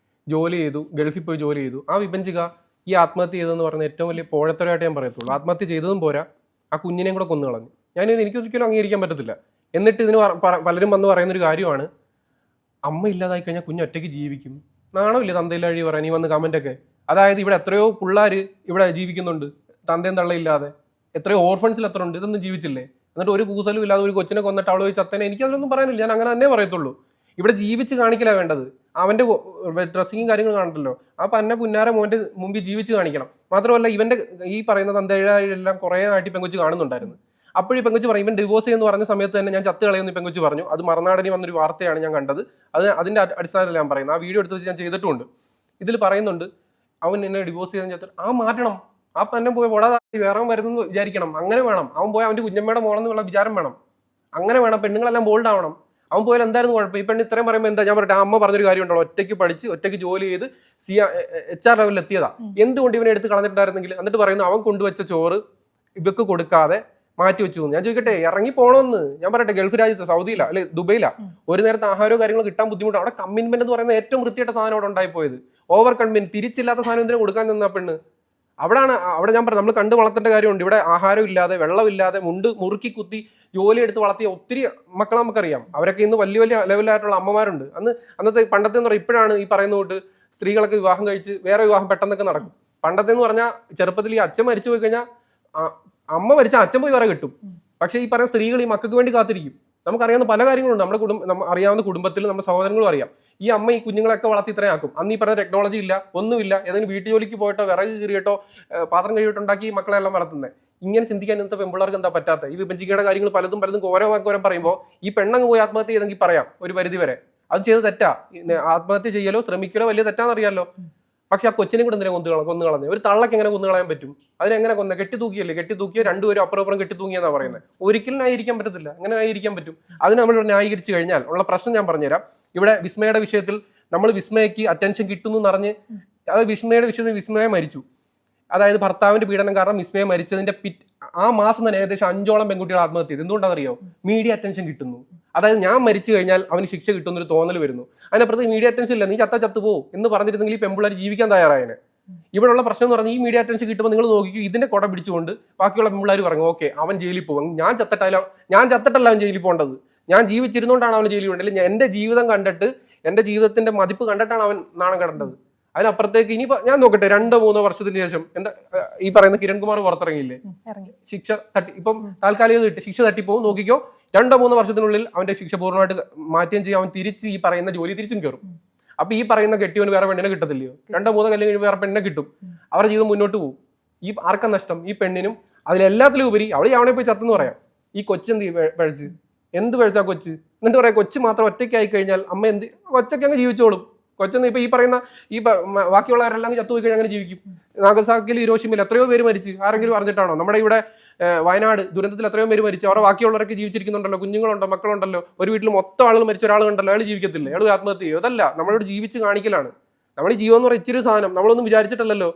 ജോലി ചെയ്തു, ഗൾഫിൽ പോയി ജോലി ചെയ്തു. ആ വിഭജിക ഈ ആത്മഹത്യ ചെയ്തതെന്ന് പറയുന്ന ഏറ്റവും വലിയ പോഴത്തരമായിട്ട് ഞാൻ പറയത്തുള്ളൂ. ആത്മഹത്യ ചെയ്തതും പോരാ, ആ കുഞ്ഞിനെയും കൂടെ കൊന്നു കളഞ്ഞു. എനിക്കൊരിക്കലും അംഗീകരിക്കാൻ പറ്റത്തില്ല. എന്നിട്ട് ഇതിന് പലരും വന്ന് പറയുന്നൊരു കാര്യമാണ്, അമ്മ ഇല്ലാതായി കഴിഞ്ഞാൽ കുഞ്ഞ് ഒറ്റയ്ക്ക് ജീവിക്കും. നാണമില്ല തന്തയില്ല വഴി പറയാൻ ഈ വന്ന് കമന്റ് ഒക്കെ. അതായത് ഇവിടെ എത്രയോ പിള്ളേർ ഇവിടെ ജീവിക്കുന്നുണ്ട് തന്തയും തള്ളയില്ലാതെ, എത്രയോ ഓർഫൻസിൽ എത്ര ഉണ്ട്, ഇതൊന്നും ജീവിച്ചില്ലേ? എന്നിട്ട് ഒരു കൂസലും ഇല്ലാതെ ഒരു കൊച്ചിനെ കൊന്നിട്ട് അവള് പോയി ചത്തനെ. എനിക്കതിലൊന്നും പറയാനില്ല, ഞാൻ അങ്ങനെ തന്നെ പറയത്തുള്ളൂ. ഇവിടെ ജീവിച്ച് കാണിക്കല വേണ്ടത്. അവന്റെ ഡ്രസ്സിങ്ങും കാര്യങ്ങളും കാണണ്ടല്ലോ, ആ പന്ന പുന്നാര മോന്റെ മുമ്പിൽ ജീവിച്ച് കാണിക്കണം. മാത്രമല്ല ഇവന്റെ ഈ പറയുന്ന തന്തയിലെല്ലാം കുറെ നാട്ടിൽ പെങ്കൊച്ച് കാണുന്നുണ്ടായിരുന്നു. അപ്പോഴും പെങ്കൊച്ച് പറയും ഇവൻ ഡിവോഴ്സ് എന്ന് പറഞ്ഞ സമയത്ത് തന്നെ ഞാൻ ചത്ത് കളയുന്നു പെങ്കൊച്ച് പറഞ്ഞു. അത് മറുനാടനി വന്നൊരു വാർത്തയാണ് ഞാൻ കണ്ടത്. അതിന്റെ അടിസ്ഥാനത്തിൽ ഞാൻ പറയുന്നത്. ആ വീഡിയോ എടുത്ത് വെച്ച് ഞാൻ ചെയ്തിട്ടുണ്ട്. ഇതിൽ പറയുന്നുണ്ട് അവൻ എന്നെ ഡിവോഴ്സ് ചെയ്തെന്ന് ചത്ത് മാറ്റണം. ആ പന്നം പോയി പൊടാതെ വേറെ വരുന്നു വിചാരിക്കണം. അങ്ങനെ വേണം. അവൻ പോയി അവന്റെ കുഞ്ഞമ്മയുടെ മോളെന്നുള്ള വിചാരം വേണം. അങ്ങനെ വേണം. പെണ്ണുങ്ങളെല്ലാം ബോൾഡ് ആവണം. അവൻ പോയാൽ എന്തായിരുന്നു കുഴപ്പം? ഈ പെണ്ണ് ഇത്രയും പറയുമ്പോൾ എന്താ? ഞാൻ പറയട്ടെ, അമ്മ പറഞ്ഞൊരു കാര്യം ഉണ്ടല്ലോ, ഒറ്റയ്ക്ക് പഠിച്ച് ഒറ്റയ്ക്ക് ജോലി ചെയ്ത് HR ലെവലിൽ എത്തിയതാ. എന്തുകൊണ്ട് ഇവനെ എടുത്ത് കളഞ്ഞിട്ടുണ്ടായിരുന്നെങ്കിൽ? എന്നിട്ട് പറയുന്നു അവൻ കൊണ്ടുവച്ച ചോറ് ഇവക്ക് കൊടുക്കാതെ മാറ്റി വെച്ചു. ഞാൻ ചോദിക്കട്ടെ, ഇറങ്ങി പോകണമെന്ന് ഞാൻ പറയട്ടെ, ഗൾഫ് രാജ്യത്ത് സൗദിയില അല്ലെ ദുബൈയില ഒരു നേരത്തെ ആഹാരവും കാര്യങ്ങളും കിട്ടാൻ ബുദ്ധിമുട്ടാണ്. അവിടെ കമ്മിറ്റ്മെന്റ് എന്ന് പറയുന്ന ഏറ്റവും വൃത്തിയായിട്ട സാധനം അവിടെ ഉണ്ടായിപ്പോയത്. ഓവർ കൺമിറ്റ്, തിരിച്ചില്ലാത്ത സാധനം എന്തിനാ കൊടുക്കാൻ നിന്നാ പെണ്ണ്? അവിടെ ഞാൻ പറഞ്ഞു, നമ്മൾ കണ്ടു വളർത്തേണ്ട കാര്യമുണ്ട്. ഇവിടെ ആഹാരം ഇല്ലാതെ, വെള്ളമില്ലാതെ, മുറുക്കി കുത്തി ജോലി എടുത്ത് വളർത്തിയ ഒത്തിരി മക്കളെ നമുക്കറിയാം. അവരൊക്കെ ഇന്ന് വലിയ വലിയ ലെവലായിട്ടുള്ള അമ്മമാരുണ്ട്. പണ്ടത്തെ എന്ന് പറഞ്ഞാൽ ഇപ്പോഴാണ് ഈ പറയുന്ന തൊട്ട് സ്ത്രീകളൊക്കെ വിവാഹം കഴിച്ച് വേറെ വിവാഹം പെട്ടെന്നൊക്കെ നടക്കും. പണ്ടത്തെ എന്ന് പറഞ്ഞാൽ ചെറുപ്പത്തിൽ ഈ അച്ഛൻ മരിച്ചു പോയി കഴിഞ്ഞാൽ അമ്മ മരിച്ചാൽ അച്ഛൻ പോയി വേറെ കിട്ടും. പക്ഷേ ഈ പറയുന്ന സ്ത്രീകൾ ഈ മക്കൾക്ക് വേണ്ടി കാത്തിരിക്കും. നമുക്കറിയാവുന്ന പല കാര്യങ്ങളുണ്ട്. നമ്മുടെ അറിയാവുന്ന കുടുംബത്തിൽ നമ്മുടെ സഹോദരങ്ങളും അറിയാം. ഈ അമ്മ ഈ കുഞ്ഞുങ്ങളൊക്കെ വളർത്തി ഇത്രയാക്കും. അന്ന് ഈ പറഞ്ഞ ടെക്നോളജി ഇല്ല, ഒന്നുമില്ല. ഏതെങ്കിലും വീട്ടു ജോലിക്ക് പോയിട്ടോ വിറക് കീറിയിട്ടോ പാത്രം കഴിയിട്ടുണ്ടാക്കി മക്കളെല്ലാം വളർത്തുന്നത്. ഇങ്ങനെ ചിന്തിക്കാൻ ഇന്നത്തെ പെമ്പിള്ളേർക്ക് എന്താ പറ്റാത്ത? ഈ വിഭജിക്കേണ്ട കാര്യങ്ങൾ പലതും ഓരോ പറയുമ്പോൾ ഈ പെണ്ണങ്ങ് പോയി ആത്മഹത്യ ചെയ്തെങ്കിൽ പറയാം ഒരു പരിധി വരെ. അത് ചെയ്ത് തെറ്റാ. ആത്മഹത്യ ചെയ്യലോ ശ്രമിക്കലോ വലിയ തെറ്റാന്നറിയാലോ. പക്ഷെ ആ കൊച്ചിനെ കൂടെ എന്തിനാ കൊന്നു കളഞ്ഞു? ഒരു തള്ളക്ക് എങ്ങനെ കൊന്നു കളയാൻ പറ്റും? അതിനെങ്ങനെ കെട്ടി തൂക്കിയോ രണ്ടുപേരും അപ്പുറം കെട്ടി തൂങ്ങിയെന്നാ പറയുന്നത്. ഒരിക്കലും ന്യായീകരിക്കാൻ പറ്റത്തില്ല. എങ്ങനെ ന്യായീകരിക്കാൻ പറ്റും? അതിന് നമ്മൾ ന്യായീകരിച്ചു കഴിഞ്ഞാൽ ഉള്ള പ്രശ്നം ഞാൻ പറഞ്ഞുതരാം. ഇവിടെ വിസ്മയുടെ വിഷയത്തിൽ നമ്മൾ വിസ്മയക്ക് അറ്റൻഷൻ കിട്ടുന്നു എന്നറിഞ്ഞ്, അത് വിസ്മയുടെ വിഷയത്തിൽ വിസ്മയ മരിച്ചു. അതായത് ഭർത്താവിന്റെ പീഡനം കാരണം വിസ്മയ മരിച്ചതിന്റെ ആ മാസം തന്നെ ഏകദേശം 5ഓളം പെൺകുട്ടികൾ ആത്മഹത്യ ചെയ്തു. എന്തുകൊണ്ടാണെന്നറിയോ? മീഡിയ അറ്റൻഷൻ കിട്ടുന്നു. അതായത് ഞാൻ മരിച്ചു കഴിഞ്ഞാൽ അവന് ശിക്ഷ കിട്ടുന്നൊരു തോന്നൽ വരുന്നു. അതിനപ്പുറത്ത് മീഡിയ അറ്റൻഷൻ ഇല്ല. നീ ചത്തു പോകും എന്ന് പറഞ്ഞിരുന്നെങ്കിൽ ഈ പെൺപിള്ളേർ ജീവിക്കാൻ തയ്യാറായനെ. ഇവിടെയുള്ള പ്രശ്നം എന്ന് പറഞ്ഞാൽ ഈ മീഡിയ അറ്റൻഷൻ കിട്ടുമ്പോൾ നിങ്ങൾ നോക്കിക്കോ, ഇതിന്റെ കുട പിടിച്ചുകൊണ്ട് ബാക്കിയുള്ള പെൺപിള്ളേർ പറഞ്ഞു ഓക്കെ അവൻ ജയിലിൽ പോകും. ഞാൻ ചത്തിട്ടല്ല അവൻ ജയിലിൽ പോകേണ്ടത്. ഞാൻ ജീവിച്ചിരുന്നോണ്ടാണ് അവൻ ജയിലിൽ പോകേണ്ടത്. എന്റെ ജീവിതം കണ്ടിട്ട്, എന്റെ ജീവിതത്തിന്റെ മതിപ്പ് കണ്ടിട്ടാണ് അവൻ നാണം കടേണ്ടത്. അതിനപ്പുറത്തേക്ക് ഇനി ഞാൻ നോക്കട്ടെ, 2-3 വർഷത്തിന് ശേഷം എന്താ ഈ പറയുന്ന കിരൺകുമാർ പുറത്തിറങ്ങിയില്ലേ? ശിക്ഷ ഇപ്പം താൽക്കാലിക കിട്ടി, ശിക്ഷ തട്ടിപ്പോവും. നോക്കിക്കോ, 2-3 വർഷത്തിനുള്ളിൽ അവന്റെ ശിക്ഷ പൂർണ്ണമായിട്ട് മാറ്റുകയും ചെയ്യും. അവൻ തിരിച്ച് ഈ പറയുന്ന ജോലി തിരിച്ചും കയറും. അപ്പൊ ഈ പറയുന്ന കെട്ടിയവന് വേറെ പെണ്ണിനെ കിട്ടത്തില്ലയോ? 2-3 കല്യാണം കഴിയുമ്പോൾ വേറെ പെണ്ണിനെ കിട്ടും. അവരുടെ ജീവിതം മുന്നോട്ട് പോകും. ഈ ആർക്കും നഷ്ടം? ഈ പെണ്ണിനും. അതിലെല്ലാത്തിലും ഉപരി അവളെ അവനെ പോയി ചത്തെന്ന് പറയാം. ഈ കൊച്ചെന്ത് പഴിച്ച് എന്ത് പഴിച്ചാ കൊച്ച്? എന്നിട്ട് പറയാം കൊച്ച് മാത്രം ഒറ്റയ്ക്കായി കഴിഞ്ഞാൽ അമ്മ കൊച്ചൊക്കെ അങ്ങ് ജീവിച്ചോളും. കൊച്ചൊന്നും ഇപ്പൊ ഈ പറയുന്ന ബാക്കിയുള്ളവരെല്ലാം ചത്തുപോയി കഴിഞ്ഞാൽ അങ്ങനെ ജീവിക്കും. നാഗസാക്കിയിൽ ഹിരോഷിമയിൽ എത്രയോ പേര് മരിച്ചു, ആരെങ്കിലും അറിഞ്ഞിട്ടാണോ? നമ്മുടെ ഇവിടെ വയനാട് ദുരന്തത്തിൽ എത്രയോ പേര് മരിച്ചു. അവരുടെ ബാക്കിയുള്ളവരൊക്കെ ജീവിച്ചിരിക്കുന്നുണ്ടല്ലോ, കുഞ്ഞുങ്ങളുണ്ടോ, മക്കളുണ്ടല്ലോ. ഒരു വീട്ടിൽ മൊത്തം ആളുകൾ മരിച്ച ഒരാൾ കണ്ടല്ലോ, അയാൾ ജീവിക്കത്തില്ല, അയാൾ ആത്മഹത്യ ചെയ്യും. അതല്ല, നമ്മളോട് ജീവിച്ച് കാണിക്കലാണ്. നമ്മൾ ഈ ജീവൻ എന്ന് പറയുന്ന ഇച്ചിരി സാധനം നമ്മളൊന്നും വിചാരിച്ചിട്ടല്ലോ.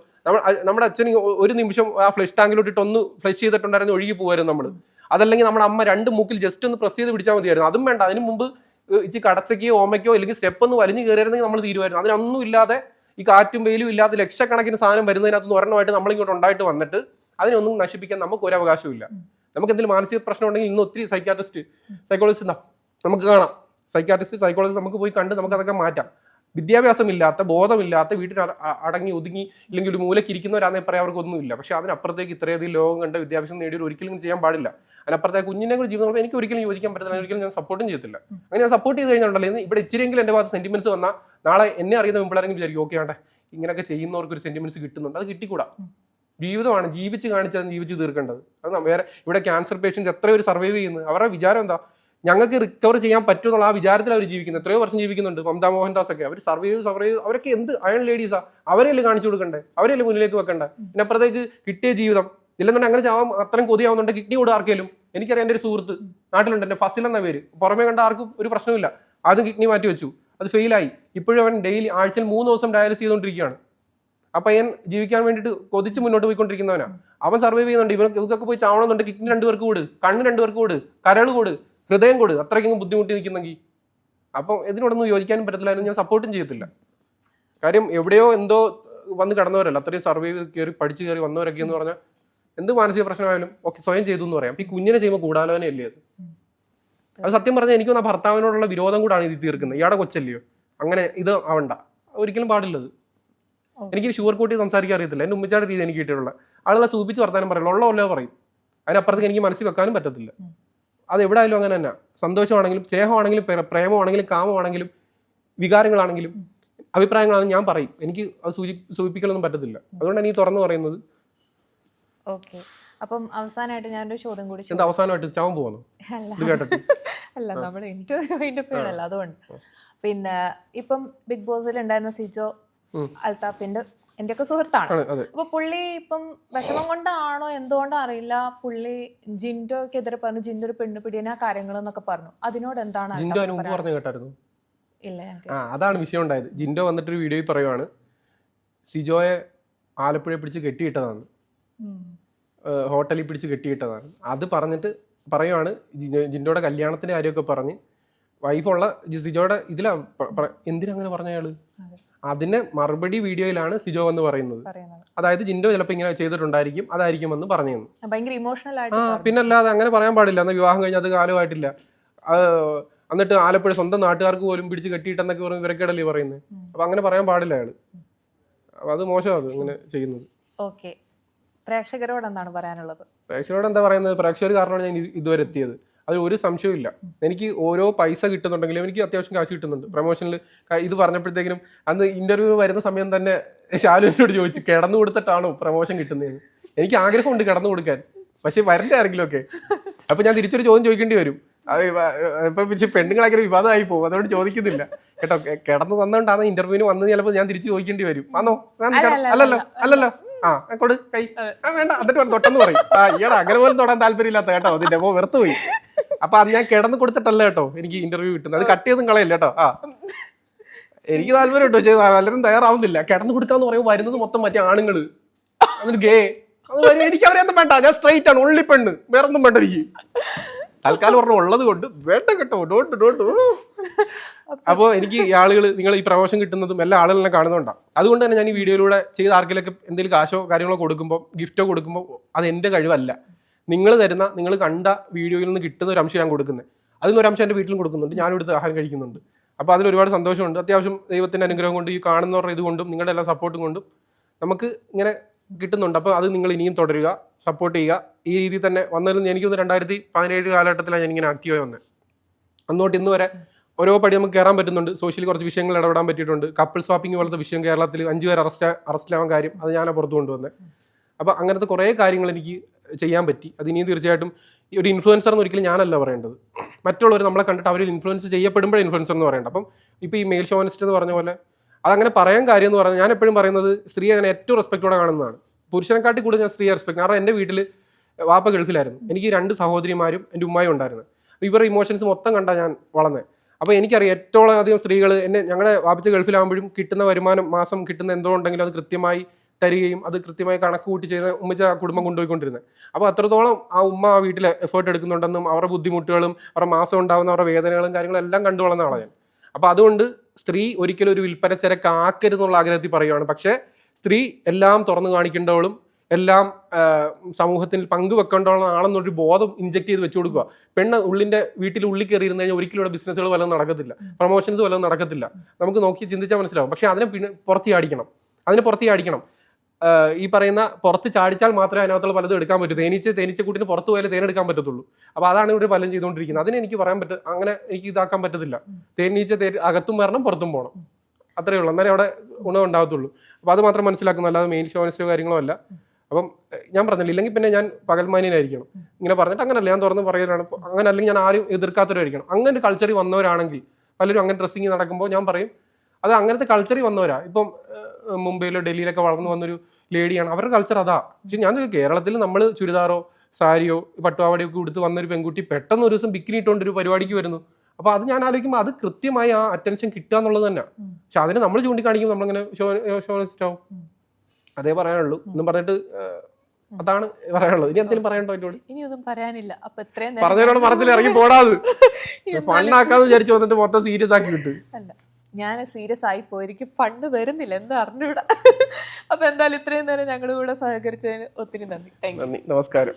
നമ്മുടെ അച്ഛന് ഒരു നിമിഷം ആ ഫ്ലഷ് ടാങ്കിലോട്ടിട്ട് ഒന്ന് ഫ്ലഷ് ചെയ്തിട്ടുണ്ടായിരുന്നു ഒഴുകി പോകുമായിരുന്നു നമ്മൾ. അതല്ലെങ്കിൽ നമ്മുടെ അമ്മ 2 മൂക്കിൽ ജസ്റ്റ് ഒന്ന് പ്രസ് ചെയ്ത് പിടിച്ചാൽ മതിയായിരുന്നു. അതും വേണ്ട, അതിന് മുമ്പ് ഇച്ചിരി കടച്ചക്കയോ ഓമയ്ക്കോ അല്ലെങ്കിൽ സ്റ്റെപ്പ് ഒന്ന് വലിഞ്ഞു കയറിയിരുന്നെങ്കിൽ നമ്മൾ തീരുമായിരുന്നു. അതിനൊന്നും ഇല്ലാതെ ഈ കാറ്റും വെയിലും ഇല്ലാതെ ലക്ഷക്കണക്കിന് സാധനം വരുന്നതിനകത്ത് ഒരെണ്ണമായിട്ട് നമ്മളിങ്ങോട്ട് ഉണ്ടായിട്ട് വന്നിട്ട് അതിനൊന്നും നശിപ്പിക്കാൻ നമുക്ക് ഒരു അവകാശവും ഇല്ല. നമുക്ക് എന്തെങ്കിലും മാനസിക പ്രശ്നം ഉണ്ടെങ്കിൽ ഇന്ന് ഒത്തിരി സൈക്കോളജിസ്റ്റ് നമുക്ക് കാണാം. സൈക്കോളജിസ്റ്റ് നമുക്ക് പോയി കണ്ട് നമുക്ക് അതൊക്കെ മാറ്റാം. വിദ്യാഭ്യാസമില്ലാത്ത, ബോധമില്ലാത്ത, വീട്ടിൽ അടങ്ങി ഒതുങ്ങി ഇല്ലെങ്കിൽ ഒരു മൂലയ്ക്ക് ഇരിക്കുന്നവരാണെന്ന് പറയാൻ അവർക്കൊന്നുമില്ല. പക്ഷെ അതിനപ്പുറത്തേക്ക് ഇത്രയധികം ലോകം കണ്ട് വിദ്യാഭ്യാസം നേടിയൊരു ഒരിക്കലും ചെയ്യാൻ പാടില്ല. അതിനപ്പുറത്തേക്ക് കുഞ്ഞിനെ കൂടി ജീവിതം എനിക്ക് ഒരിക്കലും യോജിക്കാൻ പറ്റില്ല, ഒരിക്കലും ഞാൻ സപ്പോർട്ടും ചെയ്യത്തില്ല. അങ്ങനെ ഞാൻ സപ്പോർട്ട് ചെയ്ത് കഴിഞ്ഞിട്ടുണ്ടല്ലോ, ഇവിടെ ഇച്ചിരിയെങ്കിലും എൻ്റെ ഭാഗത്ത് സെന്റിമെന്റ്സ് വന്നാൽ നാളെ എന്നെ അറിയുന്ന പിള്ളേരെങ്കിലും വിചാരിക്കും, ഓക്കെ ആണ്ടെ ഇങ്ങനെയൊക്കെ ചെയ്യുന്നവർക്ക് ഒരു സെന്റിമെന്റ്സ് കിട്ടുന്നുണ്ട്. അത് കിട്ടിക്കൂടാ. ജീവിതമാണ്, ജീവിച്ച് കാണിച്ചാൽ ജീവിച്ച് തീർക്കേണ്ടത്. അത് വേറെ ഇവിടെ ക്യാൻസർ പേഷ്യൻസ് എത്ര പേര് സർവൈവ് ചെയ്യുന്നത്, അവരുടെ വിചാരം എന്താ, ഞങ്ങൾക്ക് റിക്കവർ ചെയ്യാൻ പറ്റുമെന്നുള്ള ആ വിചാരത്തിൽ അവർ ജീവിക്കുന്നത്. എത്രയോ വർഷം ജീവിക്കുന്നുണ്ട്. മമതാ മോഹൻദാസ് ഒക്കെ അവർ സർവൈവ് അവരൊക്കെ എന്ത് അയൺ ലേഡീസാ. അവരെയല്ലേ കാണിച്ചു കൊടുക്കണ്ടേ, അവരെയല്ലേ മുന്നിലേക്ക് വെക്കണ്ടേ. ഇതിനപ്പുറത്തേക്ക് കിട്ടിയ ജീവിതം ഇല്ലെന്നുണ്ടെങ്കിൽ അങ്ങനെ ചാവാൻ അത്രയും കൊതിയാവുന്നുണ്ട്. കിഡ്നി കൂടെ ആർക്കെങ്കിലും, എനിക്കറിയാം എൻ്റെ ഒരു സുഹൃത്ത് നാട്ടിലുണ്ട്, എൻ്റെ ഫസിൽ എന്ന പേര്, പുറമേ കണ്ട ആർക്കും ഒരു പ്രശ്നമില്ല. ആദ്യം കിഡ്നി മാറ്റി വെച്ചു, അത് ഫെയിലായി. ഇപ്പോഴും അവൻ ഡെയിലി ആഴ്ചയിൽ 3 ദിവസം ഡയാലിസ് ചെയ്തുകൊണ്ടിരിക്കുകയാണ്. ആ പയ്യൻ ജീവിക്കാൻ വേണ്ടിയിട്ട് കൊതിച്ച് മുന്നോട്ട് പോയിക്കൊണ്ടിരിക്കുന്നവനാ. അവൻ സർവൈവ് ചെയ്യുന്നുണ്ട്. ഇവർക്കൊക്കെ പോയി ചാവണമെന്നുണ്ട്. കിഡ്നി 2 പേർക്ക് കൂട്, കണ്ണ് 2 പേർക്ക് കൂട്, കരൾ കൂട്, ഹൃദയം കൂട്, അത്രയ്ക്കും ബുദ്ധിമുട്ടി നിൽക്കുന്നെങ്കിൽ അപ്പം ഇതിനോടൊന്നും യോജിക്കാനും പറ്റത്തില്ല. അതിന് ഞാൻ സപ്പോർട്ടും ചെയ്യത്തില്ല. കാര്യം എവിടെയോ എന്തോ വന്ന് കടന്നവരല്ല, അത്രയും സർവൈവ് കയറി പഠിച്ച് കയറി വന്നവരൊക്കെ എന്ന് പറഞ്ഞാൽ എന്ത് മാനസിക പ്രശ്നമായാലും ഓക്കെ സ്വയം ചെയ്തു എന്ന് പറയാം. ഈ കുഞ്ഞിനെ ചെയ്യുമ്പോൾ കൂടാലോനയല്ലേ അത് സത്യം പറഞ്ഞാൽ എനിക്കൊന്ന് ആ ഭർത്താവിനോടുള്ള വിരോധം കൂടാണ് ഇത് തീർക്കുന്നത്. ഇയാടെ കൊച്ചല്ലയോ, അങ്ങനെ ഇത് ആവണ്ട, ഒരിക്കലും പാടില്ലത്. എനിക്ക് ഷുഗർ കൂട്ടി സംസാരിക്കാൻ അറിയത്തില്ല. എൻ്റെ ഉമ്മച്ചാടെ രീതി എനിക്ക് കിട്ടിയിട്ടുള്ള ആളുകളെ സൂപ്പിച്ച് വർത്താനം പറയില്ല, ഉള്ളതല്ലോ പറയും. അതിനപ്പുറത്തേക്ക് എനിക്ക് മനസ്സിൽ വെക്കാനും പറ്റത്തില്ല. അത് എവിടെ ആയാലും അങ്ങനെ തന്നെ. സന്തോഷമാണെങ്കിലും സ്നേഹമാണെങ്കിലും പ്രേമമാണെങ്കിലും കാമമാണെങ്കിലും വികാരങ്ങളാണെങ്കിലും അഭിപ്രായങ്ങളാണെങ്കിലും ഞാൻ പറയും. എനിക്ക് അത് സൂചിപ്പിക്കലൊന്നും പറ്റത്തില്ല. അതുകൊണ്ട് എനിക്ക് തുറന്നു പറയുന്നത്. ഓക്കെ, അപ്പം അവസാനമായിട്ട് ഞാനൊരു ചോദ്യം കൂടി. എന്താ അവസാനമായിട്ട് ചാവാൻ പോകുന്നു ഇത് കേട്ടിട്ട്? അല്ല, നമ്മുടെ ഇന്റർവ്യൂണല്ലോ, അതുകൊണ്ട്. പിന്നെ ഇപ്പം ബിഗ് ബോസിൽ ഉണ്ടായിരുന്ന സിജോ അൽത്താഫിന്റെ എന്റെയൊക്കെ സുഹൃത്താണ്. അപ്പൊ പുള്ളി ഇപ്പം വിഷമം കൊണ്ടാണോ എന്തുകൊണ്ടോ അറിയില്ല, പുള്ളി ജിൻഡോക്കെതിരെ പറഞ്ഞു, ജിൻഡോ ഒരു പെണ്ണ് പിടിയന കാര്യങ്ങൾ എന്നൊക്കെ പറഞ്ഞു. അതിനോട് എന്താണ്? ഇല്ല, അതാണ് വിഷയം ഉണ്ടായത്. ജിൻഡോ വന്നിട്ടൊരു വീഡിയോയിൽ പറയുവാണ് സിജോയെ ആലപ്പുഴ പിടിച്ച് കെട്ടിയിട്ടതാണ്, ഹോട്ടലിൽ പിടിച്ച് കെട്ടിയിട്ടതാണ്. അത് പറഞ്ഞിട്ട് പറയുവാണ് ജിൻഡോയുടെ കല്യാണത്തിന്റെ കാര്യമൊക്കെ പറഞ്ഞ് വൈഫുള്ള സിജോയുടെ ഇതിലാ എന്തിനങ്ങനെ പറഞ്ഞ അയാള്. അതിന് മറുപടി വീഡിയോയിലാണ് സിജോ എന്ന് പറയുന്നത്. അതായത് ജിൻഡോ ചിലപ്പോൾ ഇങ്ങനെ ചെയ്തിട്ടുണ്ടായിരിക്കും, അതായിരിക്കും എന്ന് പറഞ്ഞു. പിന്നല്ലാതെ അങ്ങനെ പറയാൻ പാടില്ല. അന്ന് വിവാഹം കഴിഞ്ഞ അത് കാലമായിട്ടില്ല. എന്നിട്ട് ആലപ്പുഴ സ്വന്തം നാട്ടുകാർക്ക് പോലും പിടിച്ച് കെട്ടിയിട്ടെന്നൊക്കെ പറഞ്ഞ് ഇവരൊക്കെയല്ലേ പറയുന്നത്. അപ്പൊ അങ്ങനെ പറയാൻ പാടില്ല അയാള്. അപ്പൊ അത് മോശമാണ് ഇങ്ങനെ ചെയ്യുന്നത്. പ്രേക്ഷകരോട് എന്താണ് പറയാനുള്ളത്? പ്രേക്ഷകരോട് എന്താ പറയുന്നത്, പ്രേക്ഷകർ കാരണമാണ് ഞാൻ ഇതുവരെ എത്തിയത്. അതിൽ ഒരു സംശയവും ഇല്ല. എനിക്ക് ഓരോ പൈസ കിട്ടുന്നുണ്ടെങ്കിലും എനിക്ക് അത്യാവശ്യം കാശ് കിട്ടുന്നുണ്ട്. പ്രൊമോഷനിൽ ഇത് പറഞ്ഞപ്പോഴത്തേക്കിനും അന്ന് ഇന്റർവ്യൂ വരുന്ന സമയം തന്നെ ഷാലുവിനോട് ചോദിച്ചു കിടന്നു കൊടുത്തിട്ടാണോ പ്രൊമോഷൻ കിട്ടുന്നതെന്ന്. എനിക്ക് ആഗ്രഹമുണ്ട് കിടന്നു കൊടുക്കാൻ, പക്ഷെ വരണ്ടേ ആരെങ്കിലും ഒക്കെ. അപ്പൊ ഞാൻ തിരിച്ചൊരു ചോദ്യം ചോദിക്കേണ്ടി വരും. അത് ഇപ്പൊ പെണ്ണുങ്ങളാക്കിയ വിവാദമായി പോകും, അതുകൊണ്ട് ചോദിക്കുന്നില്ല കേട്ടോ. കിടന്നു തന്നുകൊണ്ടാണ് ഇന്റർവ്യൂവിന് വന്നത്, ചിലപ്പോൾ ഞാൻ തിരിച്ചു ചോദിക്കേണ്ടി വരും. വന്നോ? അല്ലല്ലോ കൊടു കൈ വേണ്ട, എന്നിട്ട് തൊട്ടെന്ന് പറയും. ഈടാ അങ്ങനെ പോലും തൊടാൻ താല്പര്യമില്ലാത്ത കേട്ടോ, അതിന്റെ അപ്പൊ വെറുത്ത് പോയി. അപ്പൊ അത് ഞാൻ കിടന്ന് കൊടുത്തിട്ടല്ല കേട്ടോ എനിക്ക് ഇന്റർവ്യൂ കിട്ടുന്നത്. അത് കട്ട് ചെയ്തും കളയല്ല കേട്ടോ. എനിക്ക് താല്പര്യം കേട്ടോ, പക്ഷെ പലരും തയ്യാറാവുന്നില്ല. കിടന്നു കൊടുക്കാന്ന് പറയുമ്പോൾ വരുന്നത് മൊത്തം മറ്റേ ആണുങ്ങള്, എന്നിട്ട് ഗേ അത് വരും. എനിക്ക് അവരെയൊന്നും വേണ്ട, ഞാൻ സ്ട്രൈറ്റ് ആണ്, ഉള്ളി പെണ്ണ്, വേറൊന്നും വേണ്ട എനിക്ക്. തൽക്കാലം പറഞ്ഞ ഉള്ളത് കൊണ്ട് വേണ്ട കേട്ടോ, ഡോണ്ട്. അപ്പോൾ എനിക്ക് ഈ ആളുകൾ, നിങ്ങൾ ഈ പ്രമോഷൻ കിട്ടുന്നതും എല്ലാ ആളുകളെ കാണുന്നുണ്ടാവും. അതുകൊണ്ട് തന്നെ ഞാൻ ഈ വീഡിയോയിലൂടെ ചെയ്ത് ആർക്കെങ്കിലൊക്കെ എന്തെങ്കിലും കാശോ കാര്യങ്ങളോ കൊടുക്കുമ്പോൾ, ഗിഫ്റ്റോ കൊടുക്കുമ്പോൾ അത് എൻ്റെ കഴിവല്ല. നിങ്ങൾ തരുന്ന, നിങ്ങൾ കണ്ട വീഡിയോയിൽ നിന്ന് കിട്ടുന്ന ഒരു അംശം ഞാൻ കൊടുക്കുന്നത്. അതിനൊരു അംശം എൻ്റെ വീട്ടിലും കൊടുക്കുന്നുണ്ട്, ഞാനും എടുത്ത് ആഹാരം കഴിക്കുന്നുണ്ട്. അപ്പോൾ അതിൽ ഒരുപാട് സന്തോഷമുണ്ട്. അത്യാവശ്യം ദൈവത്തിൻ്റെ അനുഗ്രഹം കൊണ്ട്, ഈ കാണുന്നവരുടെ ഇതുകൊണ്ടും നിങ്ങളുടെ എല്ലാ സപ്പോർട്ടും കൊണ്ടും നമുക്ക് ഇങ്ങനെ കിട്ടുന്നുണ്ട്. അപ്പോൾ അത് നിങ്ങൾ ഇനിയും തുടരുക, സപ്പോർട്ട് ചെയ്യുക. ഈ രീതിയിൽ തന്നെ വന്നതിൽ എനിക്കൊന്ന് 2017 കാലഘട്ടത്തിലാണ് ഞാനിങ്ങനെ ആക്റ്റീവായി വന്നത്. അന്നോട്ട് ഇന്ന് വരെ ഓരോ പടി നമുക്ക് കയറാൻ പറ്റുന്നുണ്ട്. സോഷ്യലി കുറച്ച് വിഷയങ്ങൾ ഇടപെടാൻ പറ്റിയിട്ടുണ്ട്. കപ്പിൾ സ്വാപ്പിംഗ് പോലത്തെ വിഷയം കേരളത്തിൽ 5 പേർ അറസ്റ്റിലാവാൻ കാര്യം അത് ഞാനാണ് പുറത്തു കൊണ്ടുവന്നത്. അപ്പോൾ അങ്ങനത്തെ കുറേ കാര്യങ്ങൾ എനിക്ക് ചെയ്യാൻ പറ്റി. അത് ഇനിയും തീർച്ചയായിട്ടും ഈ ഒരു ഇൻഫ്ലുവൻസർ എന്ന് ഒരിക്കലും ഞാനല്ല പറയേണ്ടത്. മറ്റുള്ളവർ നമ്മളെ കണ്ടിട്ട് അവരിൽ ഇൻഫ്ലുവൻസ് ചെയ്യപ്പെടുമ്പോഴേ ഇൻഫ്ലുവൻസർ എന്ന് പറയേണ്ടത്. അപ്പം ഇപ്പോൾ ഈ മെയിൽ ഷോവനിസ്റ്റ് എന്ന് പറഞ്ഞ പോലെ അതങ്ങനെ പറയാൻ കാര്യം എന്ന് പറഞ്ഞാൽ ഞാൻ എപ്പോഴും പറയുന്നത് സ്ത്രീ അങ്ങനെ ഏറ്റവും റെസ്പെക്റ്റോടെ കാണുന്നതാണ്. പുരുഷനെക്കാട്ടി കൂടുതൽ ഞാൻ സ്ത്രീയെ റെസ്പെക്ട്. കാരണം എൻ്റെ വീട്ടിൽ വാപ്പ ഗൾഫിലായിരുന്നു, എനിക്ക് 2 സഹോദരിമാരും എൻ്റെ ഉമ്മയും ഉണ്ടായിരുന്നു. ഇവരുടെ ഇമോഷൻസ് മൊത്തം കണ്ടാൽ ഞാൻ വളർന്നത്. അപ്പോൾ എനിക്കറിയാം ഏറ്റവും അധികം സ്ത്രീകൾ എന്നെ ഞങ്ങളുടെ വാപ്പിച്ച ഗൾഫിലാകുമ്പോഴും കിട്ടുന്ന വരുമാനം മാസം കിട്ടുന്ന എന്തോ ഉണ്ടെങ്കിലും അത് കൃത്യമായി തരികയും അത് കൃത്യമായി കണക്ക് കൂട്ടി ചെയ്യുന്ന ഉമ്മച്ച കുടുംബം കൊണ്ടുപോയിക്കൊണ്ടിരുന്നത്. അപ്പോൾ അത്രത്തോളം ആ ഉമ്മ ആ വീട്ടിൽ എഫേർട്ട് എടുക്കുന്നുണ്ടെന്നും അവരുടെ ബുദ്ധിമുട്ടുകളും അവരുടെ മാസം ഉണ്ടാകുന്ന അവരുടെ വേദനകളും കാര്യങ്ങളും എല്ലാം കണ്ടു വളർന്ന ആളാണ് ഞാൻ. അപ്പോൾ അതുകൊണ്ട് സ്ത്രീ ഒരിക്കലും ഒരു വിൽപ്പന ചരക്കാക്കരുതെന്നുള്ള ആഗ്രഹത്തിൽ പറയുകയാണ്. പക്ഷേ സ്ത്രീ എല്ലാം തുറന്നു കാണിക്കേണ്ടവളും എല്ലാം സമൂഹത്തിൽ പങ്കുവെക്കേണ്ടവളും ആണെന്നൊരു ബോധം ഇഞ്ചക്ട് ചെയ്ത് വെച്ചു കൊടുക്കുക. പെണ്ണ് വീട്ടിൽ ഉള്ളിൽ കയറി ഇരുന്ന് കഴിഞ്ഞാൽ ഒരിക്കലും ഇവിടെ ബിസിനസ്സുകൾ വല്ലതും നടക്കത്തില്ല, പ്രൊമോഷൻസ് വല്ലതും നടക്കത്തില്ല. നമുക്ക് നോക്കി ചിന്തിച്ചാൽ മനസ്സിലാവും. പക്ഷെ അതിനെ പുറത്ത് ചാടിക്കണം. ഈ പറയുന്ന പുറത്ത് ചാടിച്ചാൽ മാത്രമേ അതിനകത്തുള്ള പലതും എടുക്കാൻ പറ്റൂ. തേനീച്ചക്കൂട്ടിന് പുറത്ത് പോയാലേ തേനെടുക്കാൻ പറ്റത്തുള്ളൂ. അപ്പോൾ അതാണ് ഇവിടെ പലരും ചെയ്തുകൊണ്ടിരിക്കുന്നത്. അതിന് എനിക്ക് പറയാൻ അങ്ങനെ എനിക്ക് ഇതാക്കാൻ പറ്റത്തില്ല. അകത്തും വരണം പുറത്തും പോകണം, അത്രയേ ഉള്ളൂ. എന്നാലേ അവിടെ ഗുണം ഉണ്ടാകത്തുള്ളൂ. അപ്പോൾ അത് മാത്രം മനസ്സിലാക്കുന്നു, അല്ലാതെ മെയിൻ ഷോനസ്റ്റോ കാര്യങ്ങളോ അല്ല. അപ്പം ഞാൻ പറഞ്ഞില്ല, ഇല്ലെങ്കിൽ പിന്നെ ഞാൻ പകൽമാന്യനായിരിക്കണം. ഇങ്ങനെ പറഞ്ഞിട്ട് അങ്ങനല്ല, ഞാൻ തുറന്ന് പറയലാണ്. അങ്ങനെ അല്ലെങ്കിൽ ഞാൻ ആരും എതിർക്കാത്തവരായിരിക്കണം. അങ്ങനെ ഒരു കൾച്ചറിൽ വന്നവരാണെങ്കിൽ പലരും അങ്ങനെ ഡ്രസ്സിങ് നടക്കുമ്പോൾ ഞാൻ പറയും അത് അങ്ങനത്തെ കൾച്ചറിൽ വന്നവരാ. ഇപ്പം മുംബൈയിലോ ഡൽഹിയിലൊക്കെ വളർന്നു വന്നൊരു ലേഡിയാണ്, അവരുടെ കൾച്ചർ അതാ. പക്ഷെ ഞാൻ കേരളത്തിൽ നമ്മൾ ചുരിദാറോ സാരിയോ പട്ടുപാവാടയോ ഒക്കെ കൊടുത്ത് വന്നൊരു പെൺകുട്ടി പെട്ടെന്ന് ഒരു ദിവസം ബിക്കിനി ഇട്ടുകൊണ്ടൊരു പരിപാടിക്ക് വരുന്നു. അപ്പോൾ അത് ഞാൻ ആലോചിക്കുമ്പോൾ അത് കൃത്യമായി ആ അറ്റൻഷൻ കിട്ടുക എന്നുള്ളത് തന്നെ. പക്ഷെ അതിനെ നമ്മൾ ചൂണ്ടിക്കാണിക്കുമ്പോൾ നമ്മളിങ്ങനെ ഷോണിസ്റ്റാവും. അതേ പറയാനുള്ളൂ എന്നും പറഞ്ഞിട്ട് അതാണ് പറയാനുള്ളത്. ഇനി എന്തെങ്കിലും പറയണ്ടോ എന്നോട്? ഇനിയൊന്നും പറയാനില്ല. അപ്പൊ ഇത്രയും പറഞ്ഞതിനോട് മറത്തിൽ ഇറങ്ങി പോടാത്. ഫണ്ണാക്കാന്ന് വിചാരിച്ചു വന്നിട്ട് മൊത്തം സീരിയസ് ആക്കി വിട്ടു. അല്ല, ഞാൻ സീരിയസ് ആയി പോയി, എനിക്ക് ഫണ്ട് വരുന്നില്ല, എന്താ അറിഞ്ഞൂടാ. അപ്പൊ എന്തായാലും ഇത്രയും നേരം ഞങ്ങളുടെ കൂടെ സഹകരിച്ചതിന് ഒത്തിരി നന്ദി. നന്ദി, നമസ്കാരം.